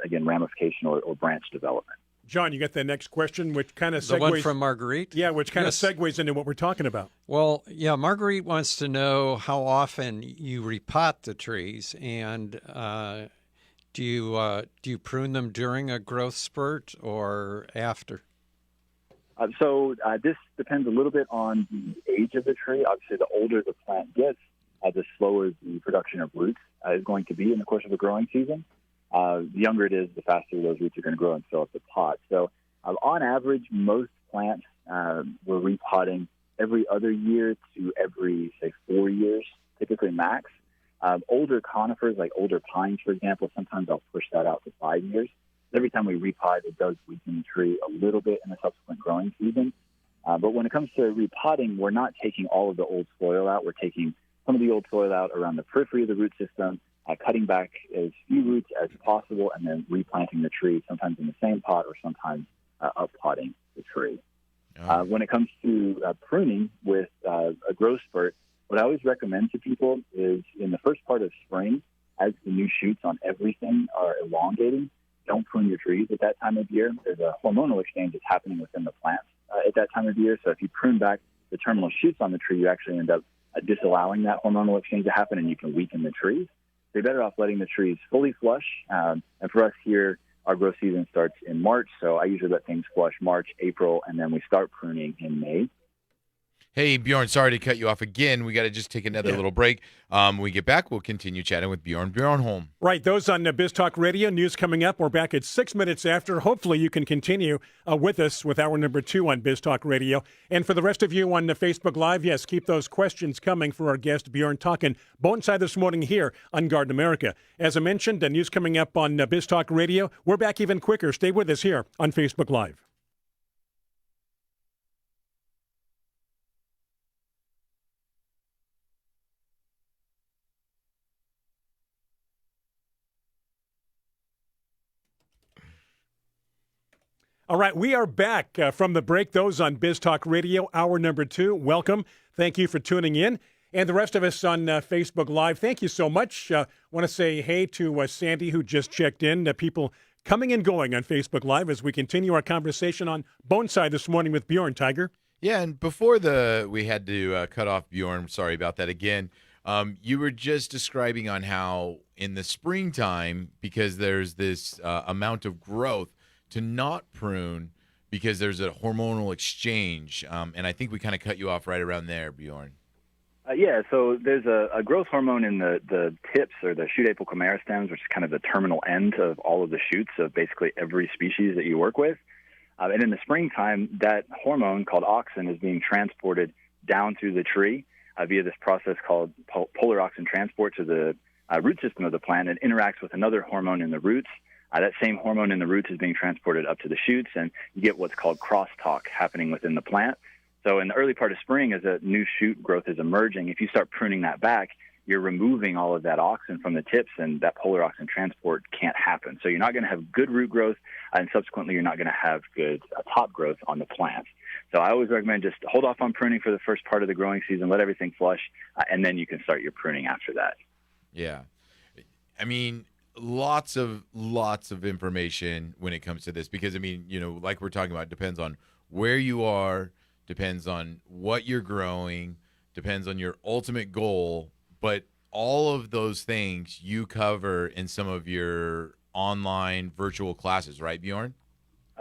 again, ramification or branch development. John, you got the next question, which kind of segues. The one from Marguerite? Yeah, which kind of segues into what we're talking about. Well, yeah, Marguerite wants to know how often you repot the trees, and do you prune them during a growth spurt or after? So this depends a little bit on the age of the tree. Obviously, the older the plant gets, the slower the production of roots is going to be in the course of the growing season. The younger it is, the faster those roots are going to grow and fill up the pot. So on average, most plants we're repotting every other year to every, say, 4 years, typically max. Older conifers, like older pines, for example, sometimes I'll push that out to 5 years. Every time we repot, it does weaken the tree a little bit in the subsequent growing season. But when it comes to repotting, we're not taking all of the old soil out. We're taking some of the old soil out around the periphery of the root system, cutting back as few roots as possible, and then replanting the tree, sometimes in the same pot or sometimes up-potting the tree. When it comes to pruning with a growth spurt, what I always recommend to people is in the first part of spring, as the new shoots on everything are elongating, don't prune your trees at that time of year. There's a hormonal exchange that's happening within the plants at that time of year. So if you prune back the terminal shoots on the tree, you actually end up disallowing that hormonal exchange to happen, and you can weaken the trees. So you're better off letting the trees fully flush. And for us here, our growth season starts in March. So I usually let things flush March, April, and then we start pruning in May. Hey, Bjorn, sorry to cut you off again. We got to just take another little break. When we get back, we'll continue chatting with Bjorn Bjorholm. Right. Those on Biz Talk Radio. News coming up. We're back at 6 minutes after. Hopefully you can continue with us with hour number 2 on Biz Talk Radio. And for the rest of you on Facebook Live, yes, keep those questions coming for our guest, Bjorn, talking bonsai this morning here on Garden America. As I mentioned, news coming up on Biz Talk Radio. We're back even quicker. Stay with us here on Facebook Live. All right, we are back from the break. Those on Biz Talk Radio, hour number 2. Welcome. Thank you for tuning in. And the rest of us on Facebook Live, thank you so much. Want to say hey to Sandy, who just checked in. People coming and going on Facebook Live as we continue our conversation on bonsai this morning with Bjorn, Tiger. Yeah, and before we had to cut off Bjorn, sorry about that again. You were just describing on how in the springtime, because there's this amount of growth, to not prune because there's a hormonal exchange. And I think we kind of cut you off right around there, Bjorn. Yeah, so there's a growth hormone in the tips or the shoot apical merostems, which is kind of the terminal end of all of the shoots of basically every species that you work with. And in the springtime, that hormone called auxin is being transported down through the tree via this process called polar auxin transport to the root system of the plant. It interacts with another hormone in the roots. That same hormone in the roots is being transported up to the shoots, and you get what's called crosstalk happening within the plant. So in the early part of spring, as a new shoot growth is emerging, if you start pruning that back, you're removing all of that auxin from the tips, and that polar auxin transport can't happen. So you're not going to have good root growth, and subsequently you're not going to have good top growth on the plant. So I always recommend just hold off on pruning for the first part of the growing season, let everything flush, and then you can start your pruning after that. Yeah. I mean, lots of information when it comes to this, because, I mean, like we're talking about, it depends on where you are, depends on what you're growing, depends on your ultimate goal, but all of those things you cover in some of your online virtual classes, right, Bjorn?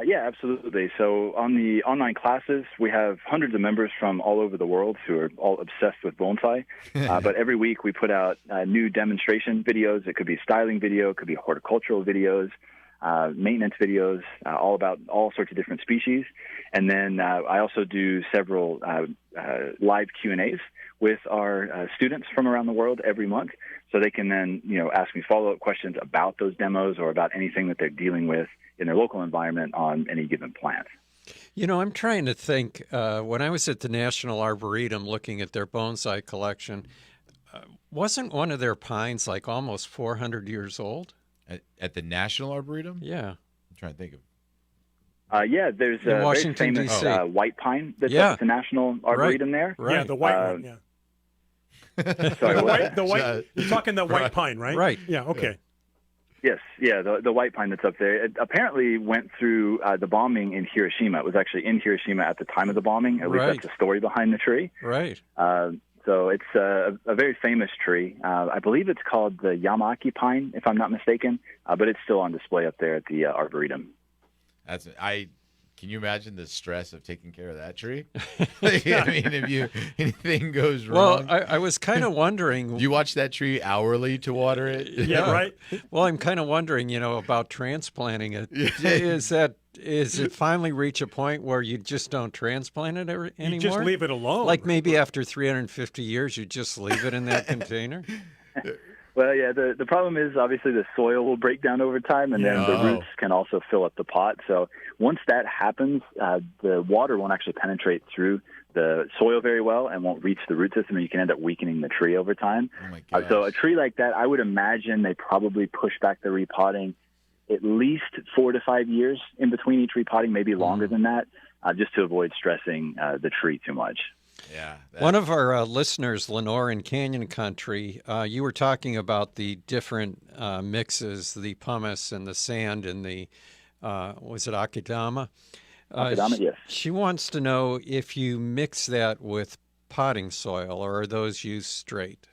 Yeah, absolutely. So on the online classes, we have hundreds of members from all over the world who are all obsessed with bonsai. But every week we put out new demonstration videos. It could be styling video, it could be horticultural videos, maintenance videos, all about all sorts of different species. And then I also do several live Q&As with our students from around the world every month, so they can then ask me follow-up questions about those demos or about anything that they're dealing with in their local environment on any given plant. I'm trying to think. When I was at the National Arboretum looking at their bonsai collection, wasn't one of their pines like almost 400 years old? At the National Arboretum? Yeah. I'm trying to think of. Yeah, there's a very famous white pine that's at the National Arboretum there. Right. Yeah, the white one, yeah. Sorry, the white. You're talking the white pine, right? Right. Yeah, okay. Yes, yeah, the white pine that's up there. It apparently went through the bombing in Hiroshima. It was actually in Hiroshima at the time of the bombing. At least that's the story behind the tree. Right. So it's a very famous tree. I believe it's called the Yamaki pine, if I'm not mistaken, but it's still on display up there at the Arboretum. Can you imagine the stress of taking care of that tree? I mean, if anything goes wrong. Well, I was kind of wondering. Do you watch that tree hourly to water it? Yeah, right. Well, I'm kind of wondering, about transplanting it. Is it finally reach a point where you just don't transplant it anymore? You just leave it alone. Like maybe after 350 years, you just leave it in that container? Well, yeah, the problem is obviously the soil will break down over time, and then the roots can also fill up the pot. So once that happens, the water won't actually penetrate through the soil very well and won't reach the root system, and you can end up weakening the tree over time. Oh my gosh. So a tree like that, I would imagine they probably push back the repotting at least 4 to 5 years in between each repotting, maybe longer than that, just to avoid stressing the tree too much. Yeah. One of our listeners, Lenore in Canyon Country, you were talking about the different mixes, the pumice and the sand and the, was it akidama? Akidama, yes. She wants to know if you mix that with potting soil, or are those used straight?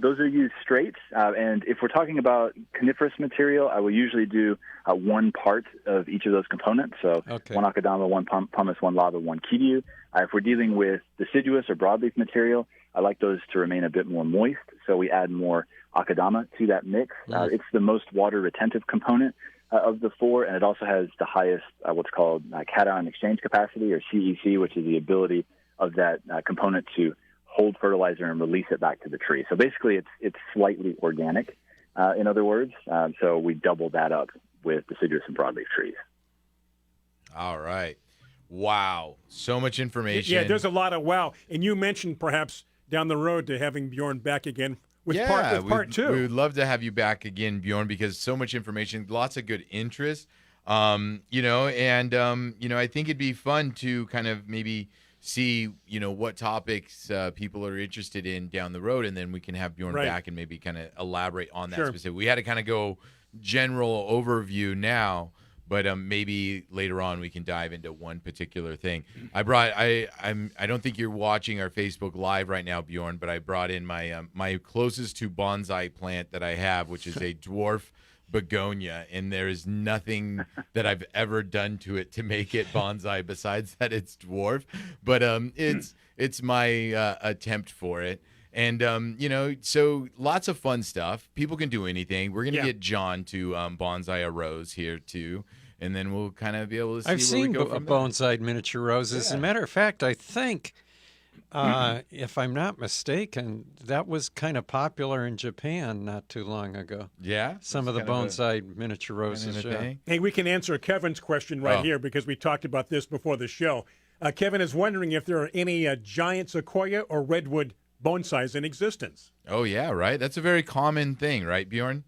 Those are used straight, and if we're talking about coniferous material, I will usually do one part of each of those components. So one akidama, one pumice, one lava, one kiryu. If we're dealing with deciduous or broadleaf material, I like those to remain a bit more moist, so we add more akidama to that mix. It's the most water-retentive component of the 4, and it also has the highest what's called cation exchange capacity, or CEC, which is the ability of that component to hold fertilizer and release it back to the tree. So basically it's slightly organic, in other words. So we double that up with deciduous and broadleaf trees. All right. Wow. So much information. Yeah, there's a lot of wow. And you mentioned perhaps down the road to having Bjorn back again with part 2. We would love to have you back again, Bjorn, because so much information, lots of good interest. I think it'd be fun to kind of maybe see, what topics people are interested in down the road, and then we can have Bjorn back and maybe kind of elaborate on that specific. We had to kind of go general overview now, but maybe later on we can dive into one particular thing. I don't think you're watching our Facebook Live right now, Bjorn, but I brought in my closest to bonsai plant that I have, which is a dwarf begonia, and there is nothing that I've ever done to it to make it bonsai besides that it's dwarf. But it's my attempt for it. And so lots of fun stuff. People can do anything. We're gonna get John to bonsai a rose here too, and then we'll kind of be able to see. I've seen where we go from there. bonsai miniature roses. As a matter of fact, I think, if I'm not mistaken, that was kind of popular in Japan not too long ago. Yeah, Some of the bonsai miniature roses. thing. Hey, we can answer Kevin's question here because we talked about this before the show. Kevin is wondering if there are any giant sequoia or redwood bonsais in existence. Oh yeah, right. That's a very common thing, right, Bjorn?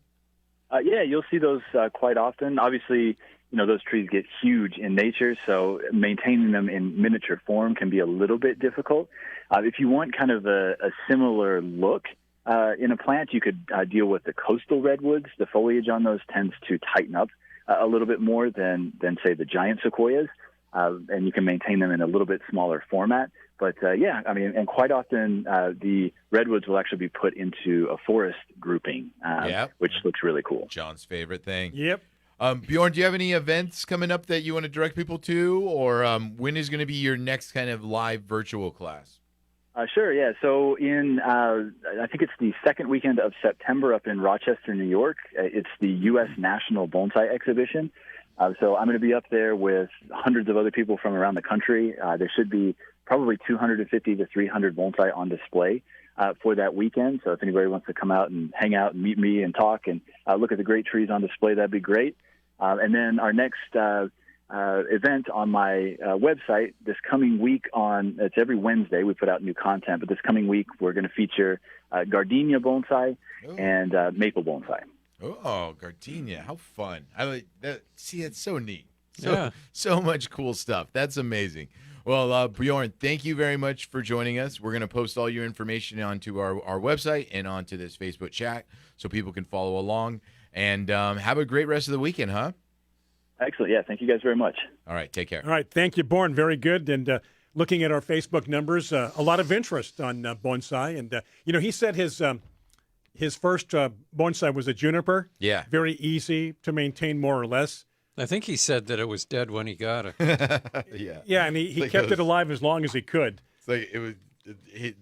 Yeah, you'll see those quite often. Obviously, those trees get huge in nature, so maintaining them in miniature form can be a little bit difficult. If you want kind of a similar look in a plant, you could deal with the coastal redwoods. The foliage on those tends to tighten up a little bit more than say, the giant sequoias, and you can maintain them in a little bit smaller format. But, and quite often the redwoods will actually be put into a forest grouping, which looks really cool. John's favorite thing. Yep. Bjorn, do you have any events coming up that you want to direct people to, or when is going to be your next kind of live virtual class? Sure, yeah. So I think it's the second weekend of September up in Rochester, New York. It's the U.S. National Bonsai Exhibition. So I'm going to be up there with hundreds of other people from around the country. There should be probably 250 to 300 bonsai on display for that weekend. So if anybody wants to come out and hang out and meet me and talk and look at the great trees on display, that'd be great. And then our next event on my website this coming week it's every Wednesday we put out new content, but this coming week we're going to feature gardenia bonsai and maple bonsai. Oh, gardenia. How fun. I like that. See, it's so neat. Yeah. So much cool stuff. That's amazing. Well, Bjorn, thank you very much for joining us. We're going to post all your information onto our website and onto this Facebook chat so people can follow along. And have a great rest of the weekend, huh? Excellent. Yeah, thank you guys very much. All right, take care. All right, thank you, Bjorn. Very good. And looking at our Facebook numbers, a lot of interest on bonsai. And, he said his first bonsai was a juniper. Yeah. Very easy to maintain, more or less. I think he said that it was dead when he got it. Yeah. Yeah, and he kept it alive as long as he could. It's like it was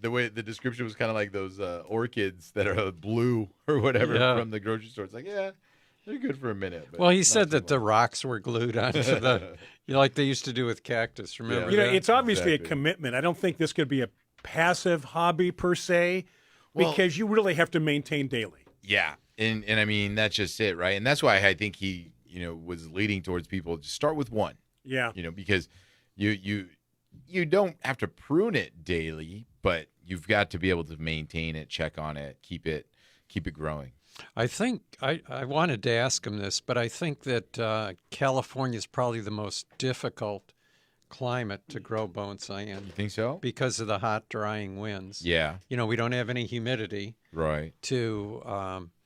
the way the description was kind of like those orchids that are blue or whatever from the grocery store. It's like, yeah, they're good for a minute. But well, he said that the rocks were glued onto the, like they used to do with cactus. Remember? Yeah. that? It's obviously a commitment. I don't think this could be a passive hobby per se, because you really have to maintain daily. Yeah, and I mean that's just it, right? And that's why I think he was leading towards people to start with one. Yeah. Because you don't have to prune it daily, but you've got to be able to maintain it, check on it, keep it growing. I think I wanted to ask him this, but I think that California is probably the most difficult climate to grow bonsai in. You think so? Because of the hot, drying winds. Yeah. We don't have any humidity. Right. To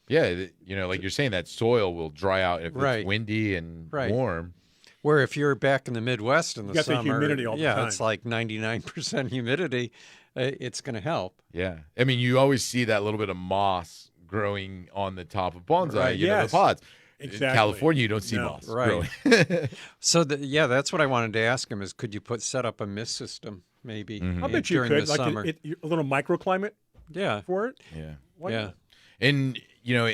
like you're saying, that soil will dry out if it's windy and warm. Where if you're back in the Midwest in the summer, the humidity all the time. It's like 99% humidity. It's going to help. Yeah. I mean, you always see that little bit of moss growing on the top of bonsai, the pods. Exactly. In California, you don't see moss growing. So, that's what I wanted to ask him is, could you set up a mist system maybe I bet you during could, the like summer? a little microclimate for it. Yeah. Why not? And,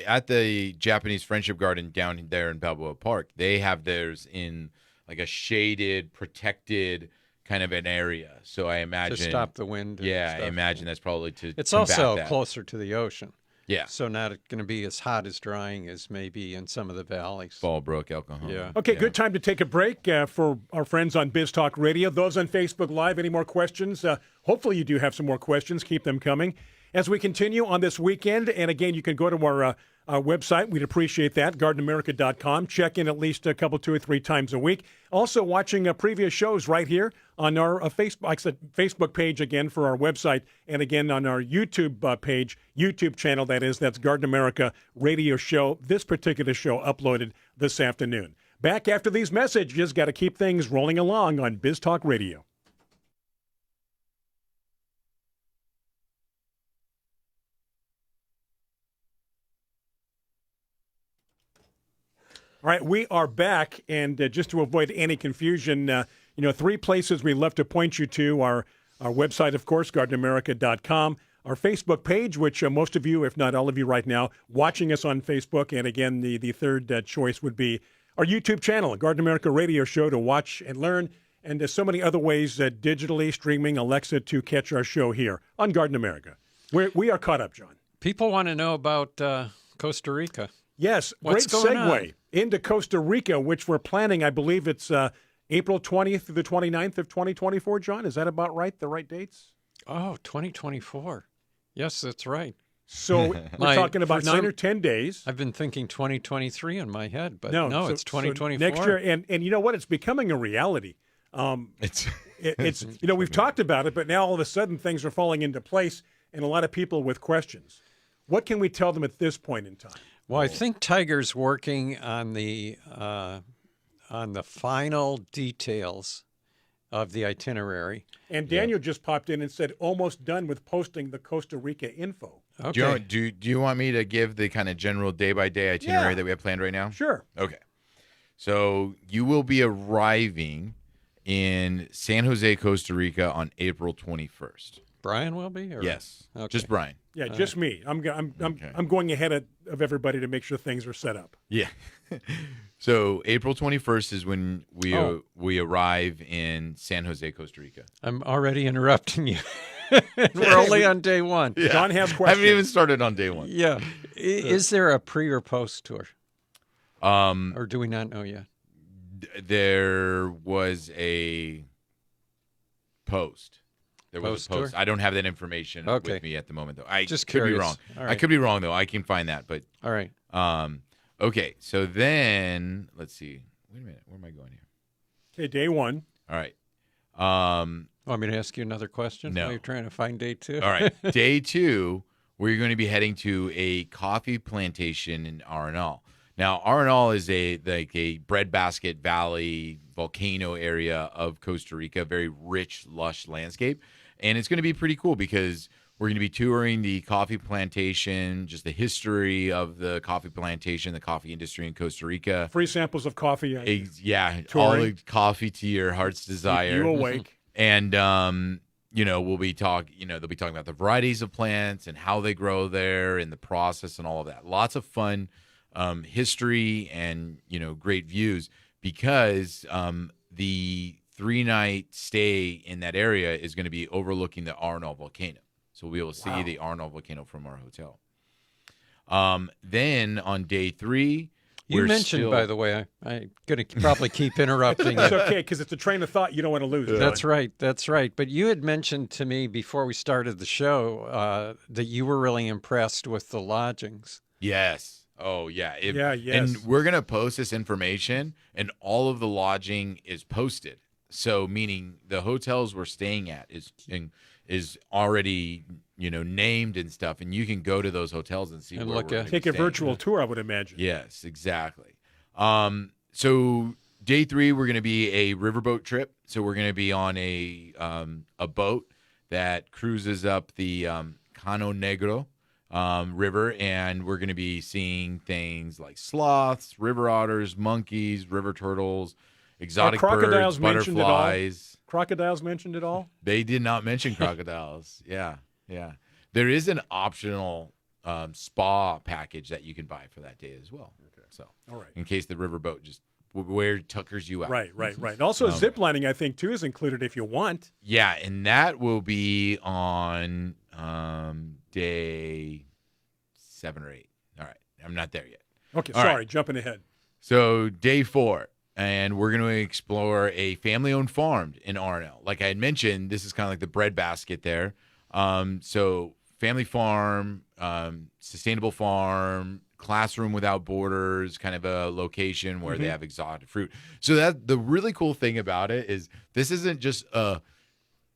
at the Japanese Friendship Garden down there in Balboa Park, they have theirs in like a shaded, protected kind of an area. So I imagine to stop the wind. Yeah, I imagine that's probably to It's combat also that. closer to the ocean. Yeah. So not going to be as hot as drying as maybe in some of the valleys. Fallbrook, Oklahoma. Yeah. Okay, good time to take a break for our friends on Biz Talk Radio. Those on Facebook Live, any more questions? Hopefully you do have some more questions. Keep them coming. as we continue on this weekend. And again, you can go to our website. We'd appreciate that, gardenamerica.com. Check in at least a couple, 2 or 3 times a week. Also watching previous shows right here on our Facebook page, again, for our website, and again on our YouTube page, YouTube channel, that is. That's Garden America Radio Show. This particular show uploaded this afternoon. Back after these messages. Got to keep things rolling along on Biz Talk Radio. All right, we are back, and just to avoid any confusion, 3 places we love to point you to: our website, of course, gardenamerica.com, our Facebook page, which most of you, if not all of you right now, watching us on Facebook, and again, the third choice would be our YouTube channel, Garden America Radio Show, to watch and learn, and there's so many other ways, digitally streaming Alexa, to catch our show here on Garden America. We are caught up, John. People want to know about Costa Rica. Yes, What's great going segue on? Into Costa Rica, which we're planning. I believe it's April 20th through the 29th of 2024, John. Is that about right, the right dates? Oh, 2024. Yes, that's right. So we're talking about 9 or 10 days. I've been thinking 2023 in my head, but No, no, so- it's 2024. So next year, and you know what? It's becoming a reality. It's It's we've talked about it, but now all of a sudden things are falling into place, and a lot of people with questions. What can we tell them at this point in time? Well, I think Tiger's working on the final details of the itinerary. And Daniel just popped in and said, almost done with posting the Costa Rica info. Okay. do you want me to give the kind of general day-by-day itinerary Yeah. that we have planned right now? Sure. Okay. So you will be arriving in San Jose, Costa Rica on April 21st. Brian will be? Or? Yes. Okay. Just Brian. Yeah, just me. I'm Okay. going ahead of everybody to make sure things are set up. Yeah. So April 21st is when we arrive in San Jose, Costa Rica. I'm already interrupting you. We're only on day one. Yeah. John has I questions. haven't even started on day one. Yeah. Is there a pre or post tour? Um, Or do we not know yet? there was a post. There was Post a post. tour? I don't have that information Okay. with me at the moment, though. I Just could be curious. wrong. All I right. could be wrong, though. I can find that. But All right. okay. So then, let's see. Wait a minute. Where am I going here? Okay, day one. All right. Want me to ask you another question No. while you're trying to find day two? All right. Day 2, we're going to be heading to a coffee plantation in Arenal. Now, Arenal is a breadbasket valley volcano area of Costa Rica, very rich, lush landscape. And it's going to be pretty cool because we're going to be touring the coffee plantation, just the history of the coffee plantation, the coffee industry in Costa Rica. Free samples of coffee. All the Touring. coffee to your heart's desire. You awake. And we'll be they'll be talking about the varieties of plants and how they grow there and the process and all of that. Lots of fun history and great views because the 3-night stay in that area is going to be overlooking the Arenal volcano. So we'll be able to see the Arenal volcano from our hotel. Then on day 3, You mentioned, by the way, I'm going to probably keep interrupting It's you. okay, because it's a train of thought you don't want to lose. John. That's right. That's right. But you had mentioned to me before we started the show that you were really impressed with the lodgings. Yes. Oh, yeah. Yes. And we're going to post this information, and all of the lodging is posted. So meaning the hotels we're staying at is already, named and stuff, and you can go to those hotels and see And where look we're at- gonna be Take a staying. virtual tour, I would imagine. Yes, exactly. So day 3, we're going to be a riverboat trip. So we're going to be on a boat that cruises up the Cano Negro river, and we're going to be seeing things like sloths, river otters, monkeys, river turtles, exotic crocodiles birds, mentioned at all? butterflies. Crocodiles mentioned at all? They did not mention crocodiles. Yeah. There is an optional spa package that you can buy for that day as well. Okay. So, All right. in case the riverboat just where it tuckers you out. Right. Also, zip lining, I think, too, is included if you want. Yeah, and that will be on day 7 or 8. All right. I'm not there yet. Okay, All sorry, right. jumping ahead. So day 4, and we're going to explore a family-owned farm in Arenal. Like I had mentioned, this is kind of like the breadbasket there. So family farm, sustainable farm, classroom without borders, kind of a location where they have exotic fruit. So that the really cool thing about it is this isn't just a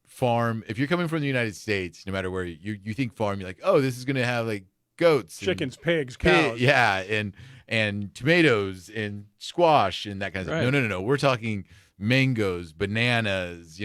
farm. If you're coming from the United States, no matter where you think farm, you're like, oh, this is going to have like goats, chickens, pigs, cows. and tomatoes and squash and that kind of stuff. Right. No. We're talking mangoes, bananas,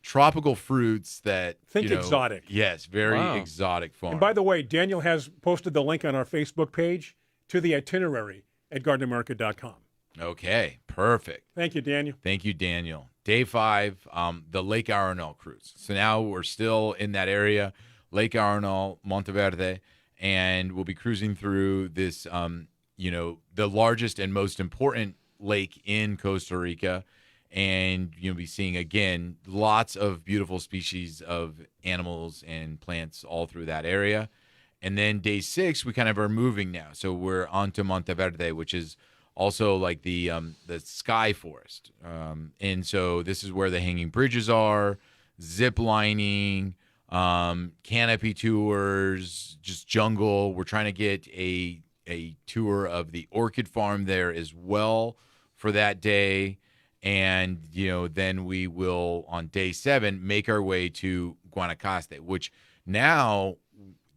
tropical fruits that Think exotic. Yes, very Wow. exotic farm. And by the way, Daniel has posted the link on our Facebook page to the itinerary at gardenamerica.com. Okay, perfect. Thank you, Daniel. Thank you, Daniel. Day 5, the Lake Arenal cruise. So now we're still in that area, Lake Arenal, Monteverde, and we'll be cruising through this, the largest and most important lake in Costa Rica. And you'll be seeing, again, lots of beautiful species of animals and plants all through that area. And then day 6, we kind of are moving now. So we're onto Monteverde, which is also like the sky forest. And so this is where the hanging bridges are, zip lining, canopy tours, just jungle. We're trying to get a tour of the orchid farm there as well for that day. And, then we will, on day 7, make our way to Guanacaste, which now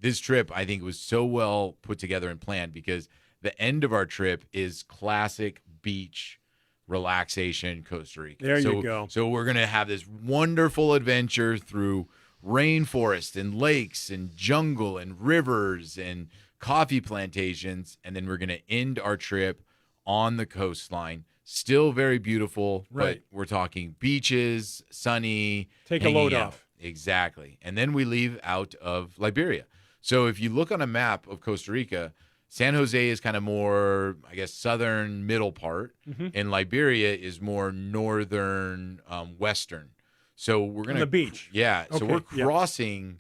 this trip, I think, was so well put together and planned because the end of our trip is classic beach relaxation Costa Rica. There you go. So we're going to have this wonderful adventure through rainforest and lakes and jungle and rivers and coffee plantations. And then we're going to end our trip on the coastline. Still very beautiful, right? But we're talking beaches, sunny. Take a load out. off. Exactly. And then we leave out of Liberia. So if you look on a map of Costa Rica, San Jose is kind of more, I guess, southern middle part, and Liberia is more northern western. So we're going to the beach. Yeah. So Okay, we're crossing,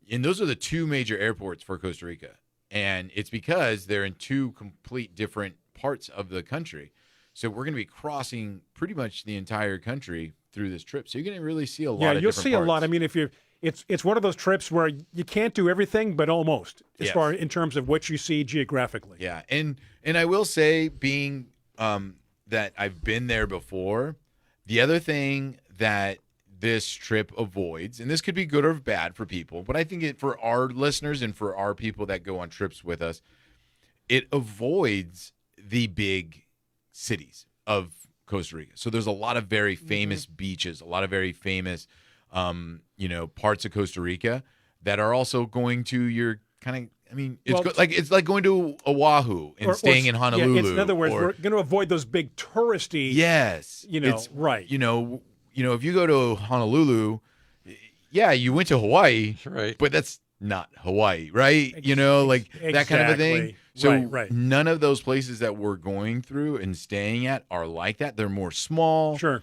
and those are the 2 major airports for Costa Rica. And it's because they're in 2 complete different parts of the country. So we're going to be crossing pretty much the entire country through this trip. So you're going to really see a lot of different you'll see parts. a lot. I mean, if you're it's one of those trips where you can't do everything, but almost as Yes. far in terms of what you see geographically. Yeah, and I will say, being that I've been there before, the other thing that this trip avoids, and this could be good or bad for people, but I think for our listeners and for our people that go on trips with us, it avoids the big cities of Costa Rica. So there's a lot of very famous beaches, a lot of very famous parts of Costa Rica that are also going to your kind of, I mean, it's like going to Oahu and staying in Honolulu. Yeah, in other words, we're going to avoid those big touristy. Yes. Right. If you go to Honolulu, yeah, you went to Hawaii, Right. but that's not Hawaii, right? That kind of a thing. Exactly. So Right. none of those places that we're going through and staying at are like that. They're more small. Sure.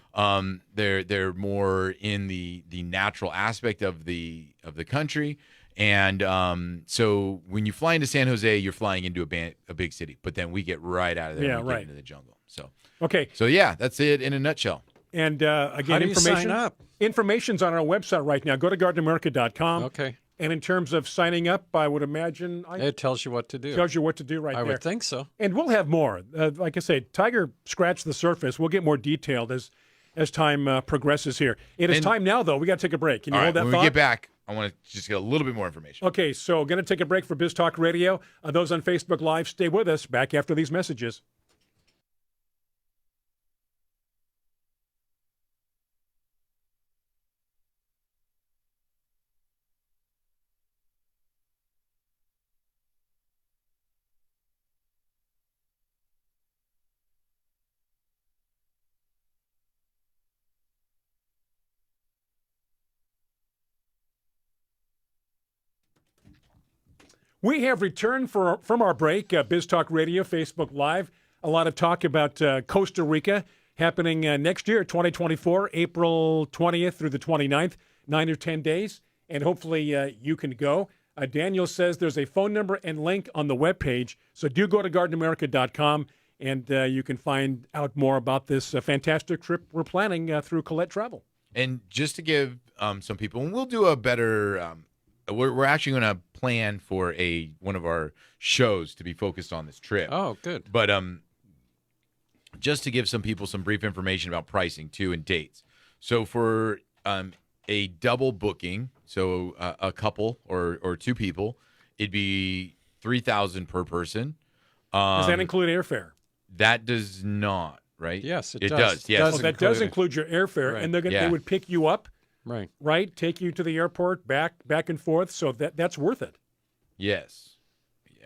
They're more in the natural aspect of the country. And so when you fly into San Jose, you're flying into a big city. But then we get right out of there and we get into the jungle. So yeah, that's it in a nutshell. And How again, do you sign up? Information's on our website right now. Go to gardenamerica.com. Okay. And in terms of signing up, I would imagine It tells you what to do. tells you what to do right I there. would think so. And we'll have more. Like I say, Tiger scratched the surface. We'll get more detailed as time progresses here. It is time now, though. We got to take a break. Can you All hold right, that when thought? we get back, I want to just get a little bit more information. Okay, so going to take a break for Biz Talk Radio. Those on Facebook Live, stay with us. Back after these messages. We have returned from our break, Biz Talk Radio, Facebook Live. A lot of talk about Costa Rica happening next year, 2024, April 20th through the 29th, 9 or 10 days. And hopefully you can go. Daniel says there's a phone number and link on the webpage. So do go to gardenamerica.com and you can find out more about this fantastic trip we're planning through Colette Travel. And just to give some people, and we'll do a better we're actually going to plan for one of our shows to be focused on this trip. Oh, good. But just to give some people some brief information about pricing too and dates. So for a double booking, so a couple or two people, it'd be $3,000 per person. Does that include airfare? That does not, right? Yes, it it does. Yes, That does include your airfare, Right. and they Yeah. would pick you up, right. take you to the airport, back and forth. So that's worth it. Yes.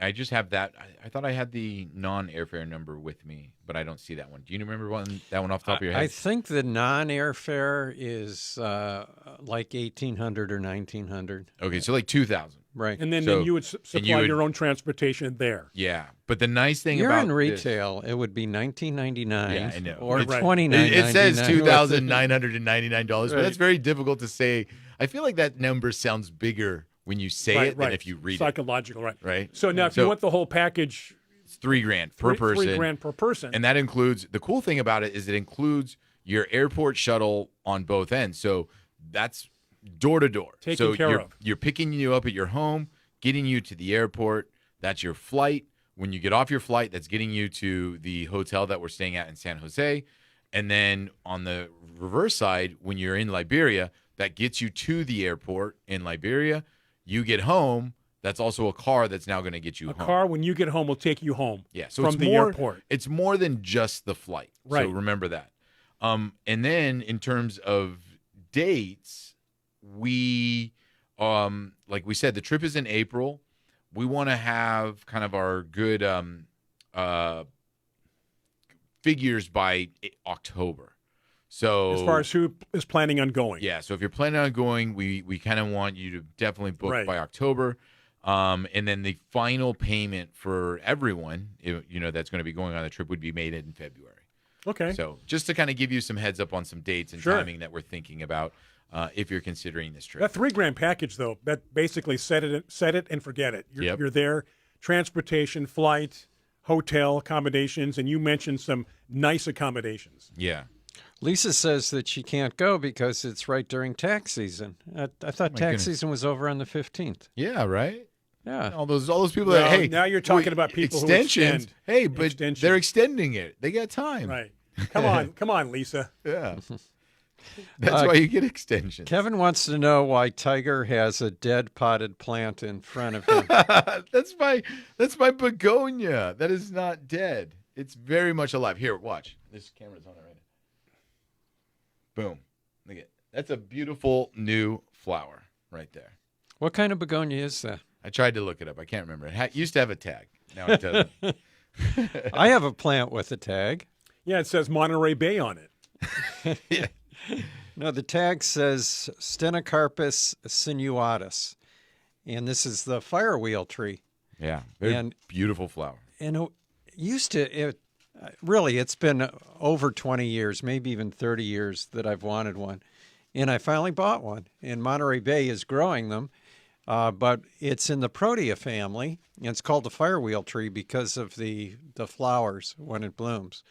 I just have that. I thought I had the non-airfare number with me, but I don't see that one. Do you remember that one off the top of your head? I think the non-airfare is like 1,800 or 1,900. Okay, so like 2,000. Right. And then So- you would supply your own transportation there. Yeah, but the nice thing You're about in this- retail, it would be $19.99. Yeah, I know. Or It's- $29.99. It says $2,999, but Right. that's very difficult to say. I feel like that number sounds bigger when you say it than if you read it. Psychological, right? Right. So now, if you want the whole package, It's $3,000 per person. $3,000 per person. And that includes, the cool thing about it is it includes your airport shuttle on both ends. So that's door to door. Taken So care of. you're picking you up at your home, getting you to the airport. That's your flight. When you get off your flight, that's getting you to the hotel that we're staying at in San Jose. And then on the reverse side, when you're in Liberia, that gets you to the airport in Liberia. You get home. That's also a car that's now going to get you home. A car, when you get home, will take you home. Yeah, so from it's the more, airport. It's more than just the flight. Right. So remember that. And then in terms of dates, we, like we said, the trip is in April. We want to have kind of our good figures by October. So As far as who is planning on going. yeah, so if you're planning on going, we kind of want you to definitely book Right. by October. And then the final payment for everyone, that's going to be going on the trip would be made in February. Okay. So just to kind of give you some heads up on some dates and Sure. timing that we're thinking about if you're considering this trip. That $3,000 package, though, that basically set it and forget it. Yep. You're there, transportation, flight, hotel accommodations, and you mentioned some nice accommodations. Yeah. Lisa says that she can't go because it's right during tax season. I thought my tax goodness. season was over on the 15th. Yeah, right? Yeah. All those people Well, that, hey. now you're talking about people who extensions. extend. Hey, but Extension. they're extending it. They got time. Right. Come on, Lisa. Yeah. That's why you get extensions. Kevin wants to know why Tiger has a dead potted plant in front of him. That's my begonia. That is not dead. It's very much alive. Here, watch. This camera's on it right now. Boom. Look at that's a beautiful new flower right there. What kind of begonia is that? I tried to look it up. I can't remember. It used to have a tag. Now it doesn't. I have a plant with a tag. Yeah, it says Monterey Bay on it. Yeah. No, the tag says Stenocarpus sinuatus, and this is the firewheel tree. Yeah. Very And- beautiful flower. And it's been over 20 years, maybe even 30 years that I've wanted one. And I finally bought one. And Monterey Bay is growing them, but it's in the Protea family. And it's called the firewheel tree because of the flowers when it blooms.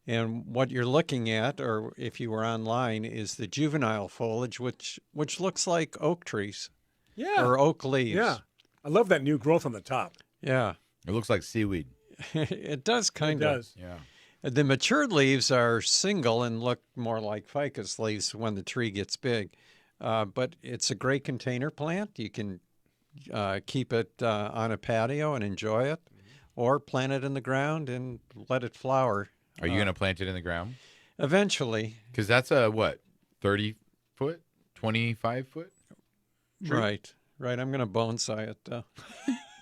And what you're looking at, or if you were online, is the juvenile foliage, which looks like oak trees Yeah. or oak leaves. Yeah. I love that new growth on the top. Yeah. It looks like seaweed. It does kind It of. does. Yeah. The matured leaves are single and look more like ficus leaves when the tree gets big. But it's a great container plant. You can keep it on a patio and enjoy it, or plant it in the ground and let it flower. Are you going to plant it in the ground? Eventually, Because that's a, 30 foot? 25 foot? Tree? right. I'm going to bonsai it, though.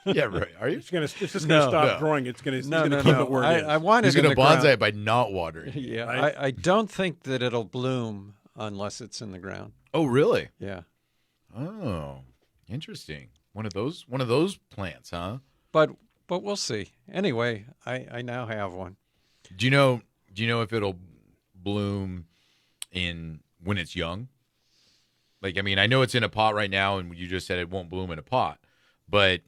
Yeah, right. Are you? It's just going to No. stop No. growing. It's going to No, keep it where it is. I want He's it in going to the ground. bonsai it by not watering. Yeah, Right? I don't think that it'll bloom unless it's in the ground. Oh, really? Yeah. Oh, interesting. One of those plants, huh? But we'll see. Anyway, I now have one. Do you know if it'll bloom when it's young? Like, I mean, I know it's in a pot right now, and you just said it won't bloom in a pot. But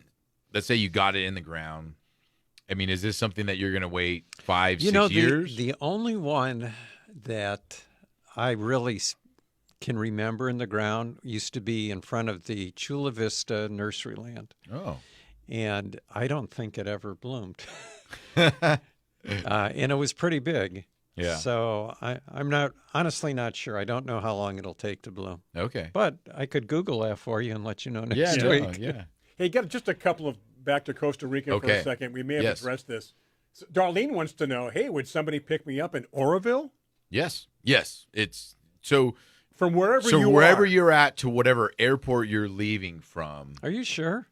let's say you got it in the ground. I mean, is this something that you're going to wait 5, 6 years? The only one that I really can remember in the ground used to be in front of the Chula Vista nursery land. Oh. And I don't think it ever bloomed. And it was pretty big. Yeah. So I'm honestly not sure. I don't know how long it'll take to bloom. Okay. But I could Google that for you and let you know next Yeah. No, week. yeah. Hey, got just a couple of back to Costa Rica for Okay. a second. We may have Yes. addressed this. So Darlene wants to know, hey, would somebody pick me up in Oroville? Yes. Yes. It's so. From wherever So you wherever are. you're at to whatever airport you're leaving from. Are you sure?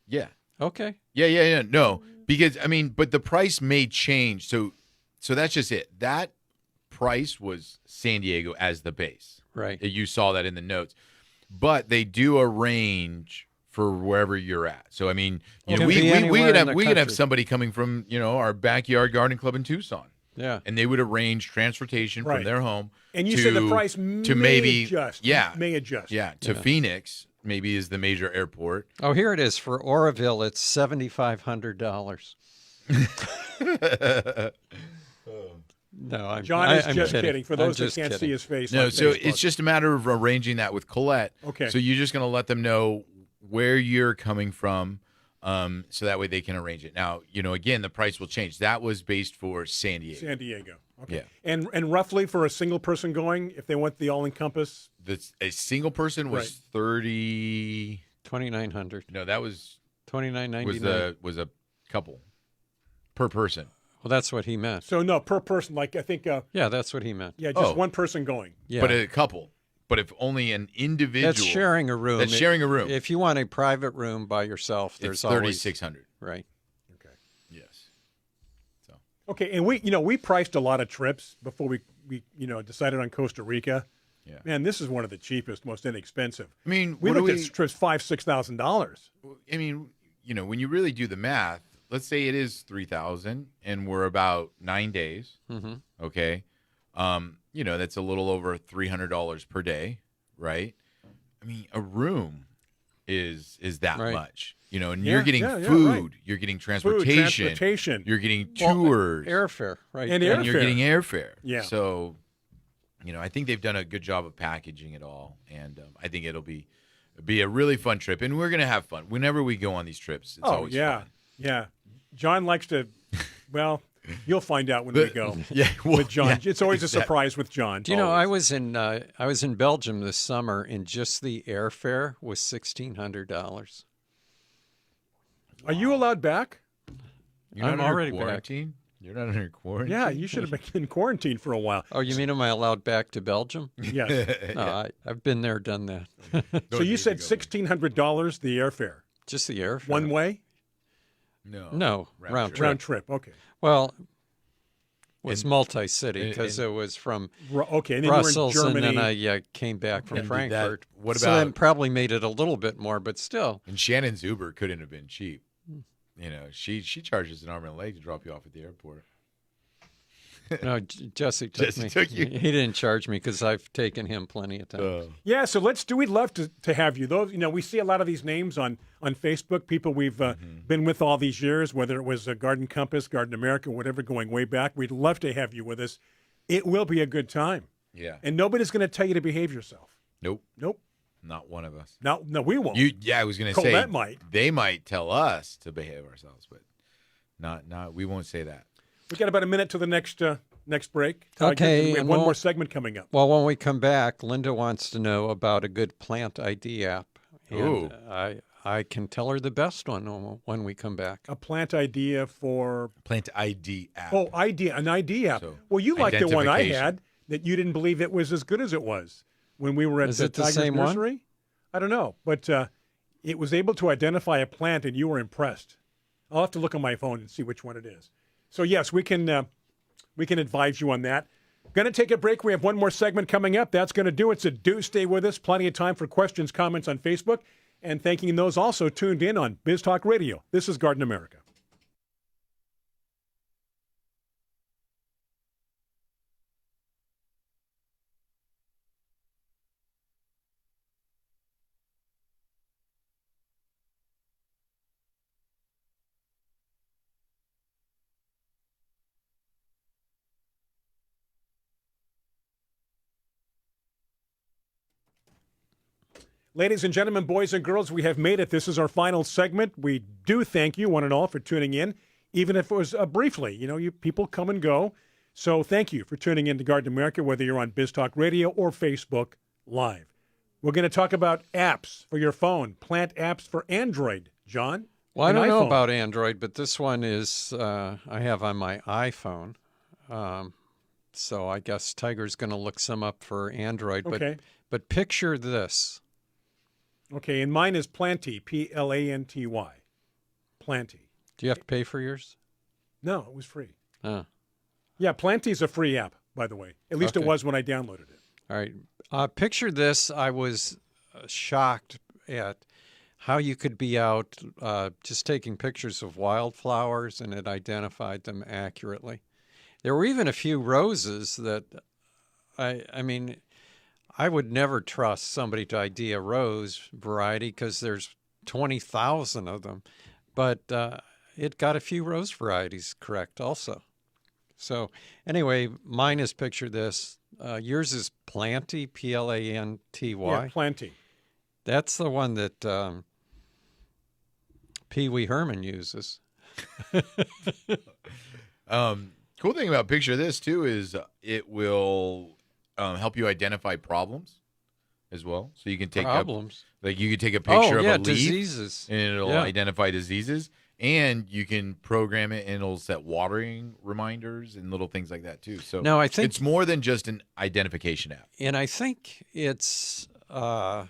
Yeah. Okay. Yeah. No, because I mean, but the price may change. So that's just it. That price was San Diego as the base. Right. You saw that in the notes. But they do arrange for wherever you're at. So I mean, you know, Can we be anywhere in the could have country. somebody coming from, you know, our backyard garden club in Tucson. Yeah. And they would arrange transportation Right. from their home. And you to, said the price to may maybe adjust. Yeah. May adjust. Yeah, to Phoenix maybe is the major airport. Oh, here it is. For Oroville, it's $7,500. No, I'm John is I'm just kidding. For I'm those that just can't see kidding. his face. No, on so Facebook. it's just a matter of arranging that with Colette. Okay. So you're just going to let them know where you're coming from, so that way they can arrange it. Now, you know, again, the price will change. That was based for San Diego. San Diego. Okay. Yeah. And roughly for a single person going, if they want the all encompass, A single person was Right. 30. 2,900. No, that was $2,999. was a couple per person. Well, that's what he meant. so no, per person, like I think, Yeah, that's what he meant. just Oh. one person going. Yeah. But a couple. But if only an individual. That's sharing a room. That's sharing a room. If you want a private room by yourself, It's there's always 3,600. right. Okay. Yes. So. Okay, and we priced a lot of trips before we decided on Costa Rica. Yeah. Man, this is one of the cheapest, most inexpensive. I mean, We what do looked at trips $5,000-$6,000. I mean, you know, when you really do the math, let's say it is 3,000 and we're about 9 days. Mm-hmm. Okay. You know, that's a little over $300 per day, right? I mean, a room is that Right. much, you know, and Yeah, you're getting yeah, food, right. you're getting Food, transportation, transportation. you're getting Well, tours, airfare, right? And there. and you're airfare. getting airfare. Yeah. So, you know, I think they've done a good job of packaging it all, and I think it'll be a really fun trip, and we're gonna have fun whenever we go on these trips. It's always fun. Yeah. John likes to. Well, you'll find out when we go Yeah, well, with John. yeah, It's always a exactly. surprise with John. Do you know I Always. was in Belgium this summer, and just the airfare was $1,600. Are you allowed back? You're not I'm under already back. quarantine. You're not under quarantine. Yeah, you should have been in quarantine for a while. Oh, you mean am I allowed back to Belgium? Yes. No, I've been there, done that. So you said $1,600 the airfare, Just the airfare. one way, No, round trip. round trip. Okay. Well, it was And- multi-city because it was from Okay, and then Brussels, you were in and Germany. then I came back from And did that- Frankfurt. what So about- that probably made it a little bit more, but still. And Shannon's Uber couldn't have been cheap. You know, she charges an arm and a leg to drop you off at the airport. No, Jesse took Jesse me. took you. He didn't charge me because I've taken him plenty of times. Yeah, so we'd love to have you. Those, we see a lot of these names on Facebook, people we've been with all these years, whether it was Garden Compass, Garden America, whatever, going way back. We'd love to have you with us. It will be a good time. Yeah. And nobody's going to tell you to behave yourself. Nope. Nope. Not one of us. No, we won't. I was going to say Colette might. they might tell us to behave ourselves, but not we won't say that. We got about a minute to the next break. Okay, We have and one we'll- more segment coming up. Well, when we come back, Linda wants to know about a good plant ID app. Ooh. And I can tell her the best one when we come back. A plant idea for Plant ID app. an ID app. So, Well, you like the one I identification. had that you didn't believe it was as good as it was when we were at Is the it the Tiger's same one? Nursery. I don't know, but it was able to identify a plant, and you were impressed. I'll have to look on my phone and see which one it is. So yes, we can advise you on that. Going to take a break. We have one more segment coming up. That's going to do it. So do stay with us. Plenty of time for questions, comments on Facebook, and thanking those also tuned in on Biz Talk Radio. This is Garden America. Ladies and gentlemen, boys and girls, we have made it. This is our final segment. We do thank you, one and all, for tuning in, even if it was briefly. You know, you people come and go. So thank you for tuning in to Garden America, whether you're on BizTalk Radio or Facebook Live. We're going to talk about apps for your phone, plant apps for Android. John? Well, I and don't know iPhone. about Android, but this one is I have on my iPhone. So I guess Tiger's going to look some up for Android. Okay. But picture this. Okay, and mine is Planty, Planty. Planty. Do you have to pay for yours? No, it was free. Oh. Yeah, Planty's a free app, by the way. At least it Okay. was when I downloaded it. All right. Picture this. I was shocked at how you could be out just taking pictures of wildflowers, and it identified them accurately. There were even a few roses that, I mean, I would never trust somebody to ID a rose variety because there's 20,000 of them. But it got a few rose varieties correct also. So anyway, mine is picture this. Yours is Planty, Planty. Yeah, Planty. That's the one that Pee Wee Herman uses. Cool thing about picture this too is it will help you identify problems as well. So you can take Problems. you can take a picture of a leaf diseases. and it'll Yeah. identify diseases, and you can program it and it'll set watering reminders and little things like that too. So No, I think it's more than just an identification app. And I think it's, I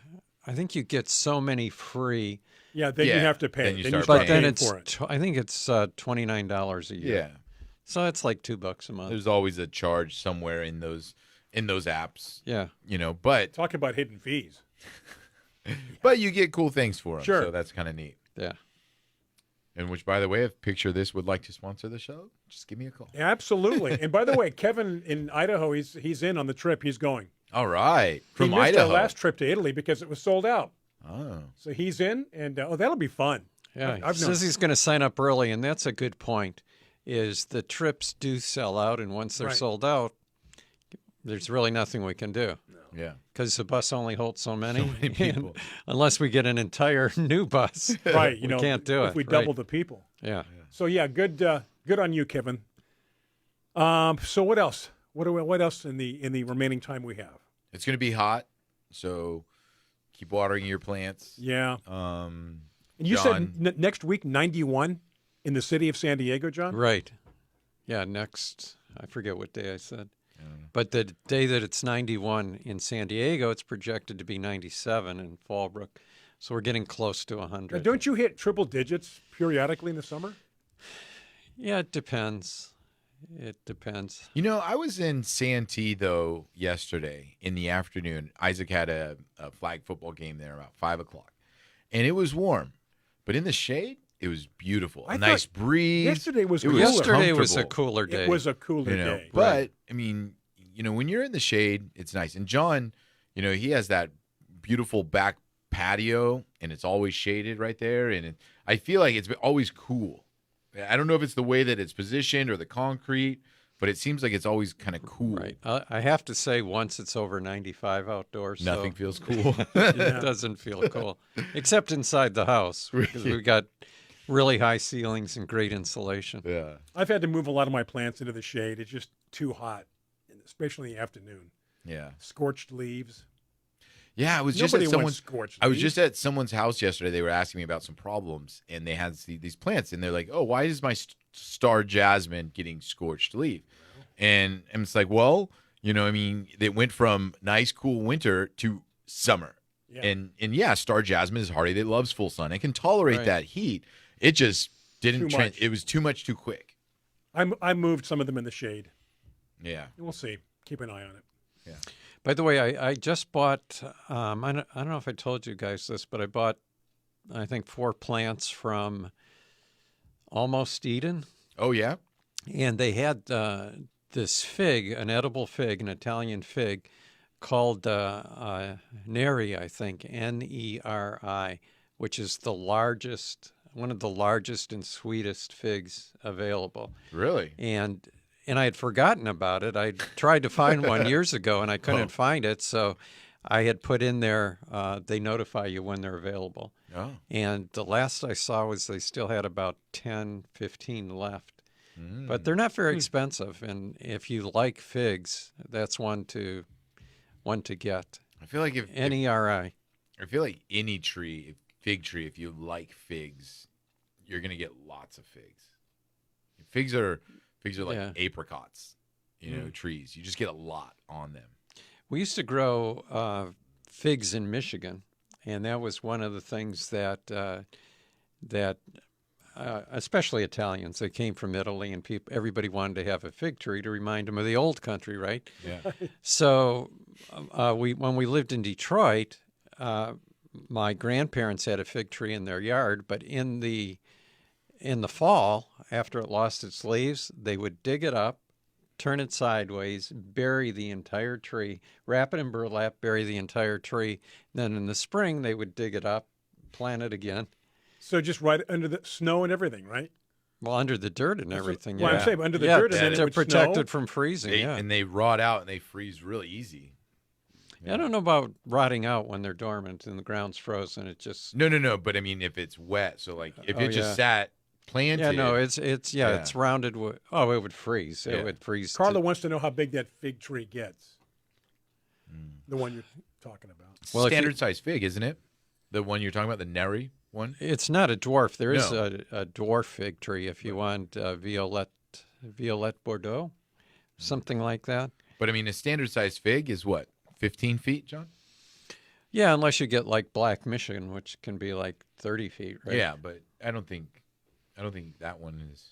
think you get so many free, Yeah, then you Yeah, have to pay. then you Then you start start but then paying it's, for it. I think it's $29 a year. Yeah. So it's like $2 a month. There's always a charge somewhere in those apps, Yeah. you know, but Talk about hidden fees. you get cool things for them. Sure. So that's kind of neat. Yeah. And which, by the way, if Picture This would like to sponsor the show, just give me a call. Absolutely. And by the way, Kevin in Idaho, he's in on the trip. He's going. All right. From he missed Idaho. our last trip to Italy because it was sold out. Oh. So he's in, and that'll be fun. Yeah. I've He known- says he's going to sign up early, and that's a good point, is the trips do sell out, and once they're Right. sold out, there's really nothing we can do. Yeah. Because the bus only holds so many. many people. And unless we get an entire new bus. Right, you we know, can't do if it. we right. double the people. Yeah. So yeah, good on you, Kevin. So what else? What else in the remaining time we have? It's going to be hot, so keep watering your plants. Yeah. Um, And you John- said next week 91 in the city of San Diego, John? Right. Yeah, next, I forget what day I said. But the day that it's 91 in San Diego, it's projected to be 97 in Fallbrook. So we're getting close to Now, 100. don't you hit triple digits periodically in the summer? Yeah, it depends. It depends. You know, I was in Santee, though, yesterday in the afternoon. Isaac had a flag football game there about 5 o'clock. And it was warm. But in the shade, it was beautiful. I A nice thought breeze. yesterday was It cooler. Yesterday was a comfortable. cooler day. It was a cooler You know, day. but I mean, you know, when you're in the shade, it's nice. And John, you know, he has that beautiful back patio, and it's always shaded right there. And I feel like it's always cool. I don't know if it's the way that it's positioned or the concrete, but it seems like it's always kind of cool. Right. I have to say, once it's over 95 outdoors, Nothing so feels cool. it doesn't feel cool, except inside the house because we've got really high ceilings and great insulation. Yeah. I've had to move a lot of my plants into the shade. It's just too hot, especially in the afternoon. Yeah. Scorched leaves. Yeah, I was just Nobody at wants someone's scorched I was leaves. just at someone's house yesterday. They were asking me about some problems, and they had these plants, and they're like, "Oh, why is my star jasmine getting scorched leaf?" And it's like, well, you know, I mean, it went from nice, cool winter to summer, Yeah. and yeah, star jasmine is hardy. It loves full sun. It can tolerate Right. that heat. It just didn't. Too much. It was too much too quick. I moved some of them in the shade. Yeah. We'll see. Keep an eye on it. Yeah. By the way, I just bought, I don't know if I told you guys this, but I bought, I think, 4 plants from Almost Eden. Oh yeah. And they had this fig, an edible fig, an Italian fig, called Neri, I think, Neri, which is the largest, one of the largest and sweetest figs available. Really? And I had forgotten about it. I tried to find one years ago, and I couldn't find it. So I had put in there, they notify you when they're available. Oh. And the last I saw was they still had about 10, 15 left. But they're not very expensive. And if you like figs, that's one to get. I feel like Neri. I feel like any tree, fig tree, if you like figs, you're gonna get lots of figs. Figs are like apricots, trees. You just get a lot on them. We used to grow figs in Michigan, and that was one of the things that especially Italians, they came from Italy, and everybody wanted to have a fig tree to remind them of the old country, right? Yeah. So when we lived in Detroit, my grandparents had a fig tree in their yard, but in the fall, after it lost its leaves, they would dig it up, turn it sideways, bury the entire tree, wrap it in burlap, bury the entire tree. Then in the spring, they would dig it up, plant it again. So just right under the snow and everything, right? Well, under the dirt and everything. Well, I'm saying under the dirt, and then it they're would protected snow. from freezing. And they rot out and they freeze really easy. I don't know about rotting out when they're dormant and the ground's frozen. It just No. But I mean, if it's wet, so like if it just sat planted. Yeah, no, it's rounded. It would freeze. Yeah. It would freeze. Carla wants to know how big that fig tree gets. The one you're talking about. Well, standard size fig, isn't it? The one you're talking about, the neri one. It's not a dwarf. There is a dwarf fig tree if you want Violette Bordeaux, something like that. But I mean, a standard size fig is what, 15 feet, John? Yeah, unless you get like Black Michigan, which can be like 30 feet, right? Yeah, but I don't think that one is.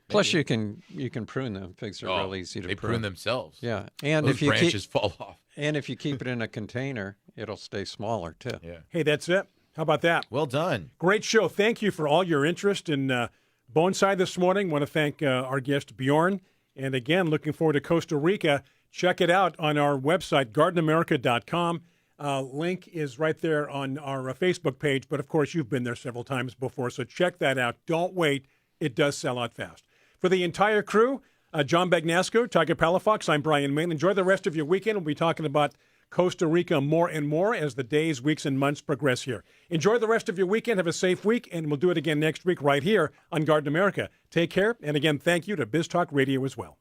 Plus, you can prune them. Figs are real easy to prune. They prune themselves. Yeah, and those if you branches fall off. And if you keep it in a container, it'll stay smaller too. Yeah. Hey, that's it. How about that? Well done. Great show. Thank you for all your interest in bonsai this morning. Want to thank our guest, Bjorn. And again, looking forward to Costa Rica. Check it out on our website, gardenamerica.com. Link is right there on our Facebook page. But, of course, you've been there several times before, so check that out. Don't wait. It does sell out fast. For the entire crew, John Bagnasco, Tiger Palafox, I'm Brian Main. Enjoy the rest of your weekend. We'll be talking about Costa Rica more and more as the days, weeks, and months progress here. Enjoy the rest of your weekend. Have a safe week, and we'll do it again next week right here on Garden America. Take care, and again, thank you to BizTalk Radio as well.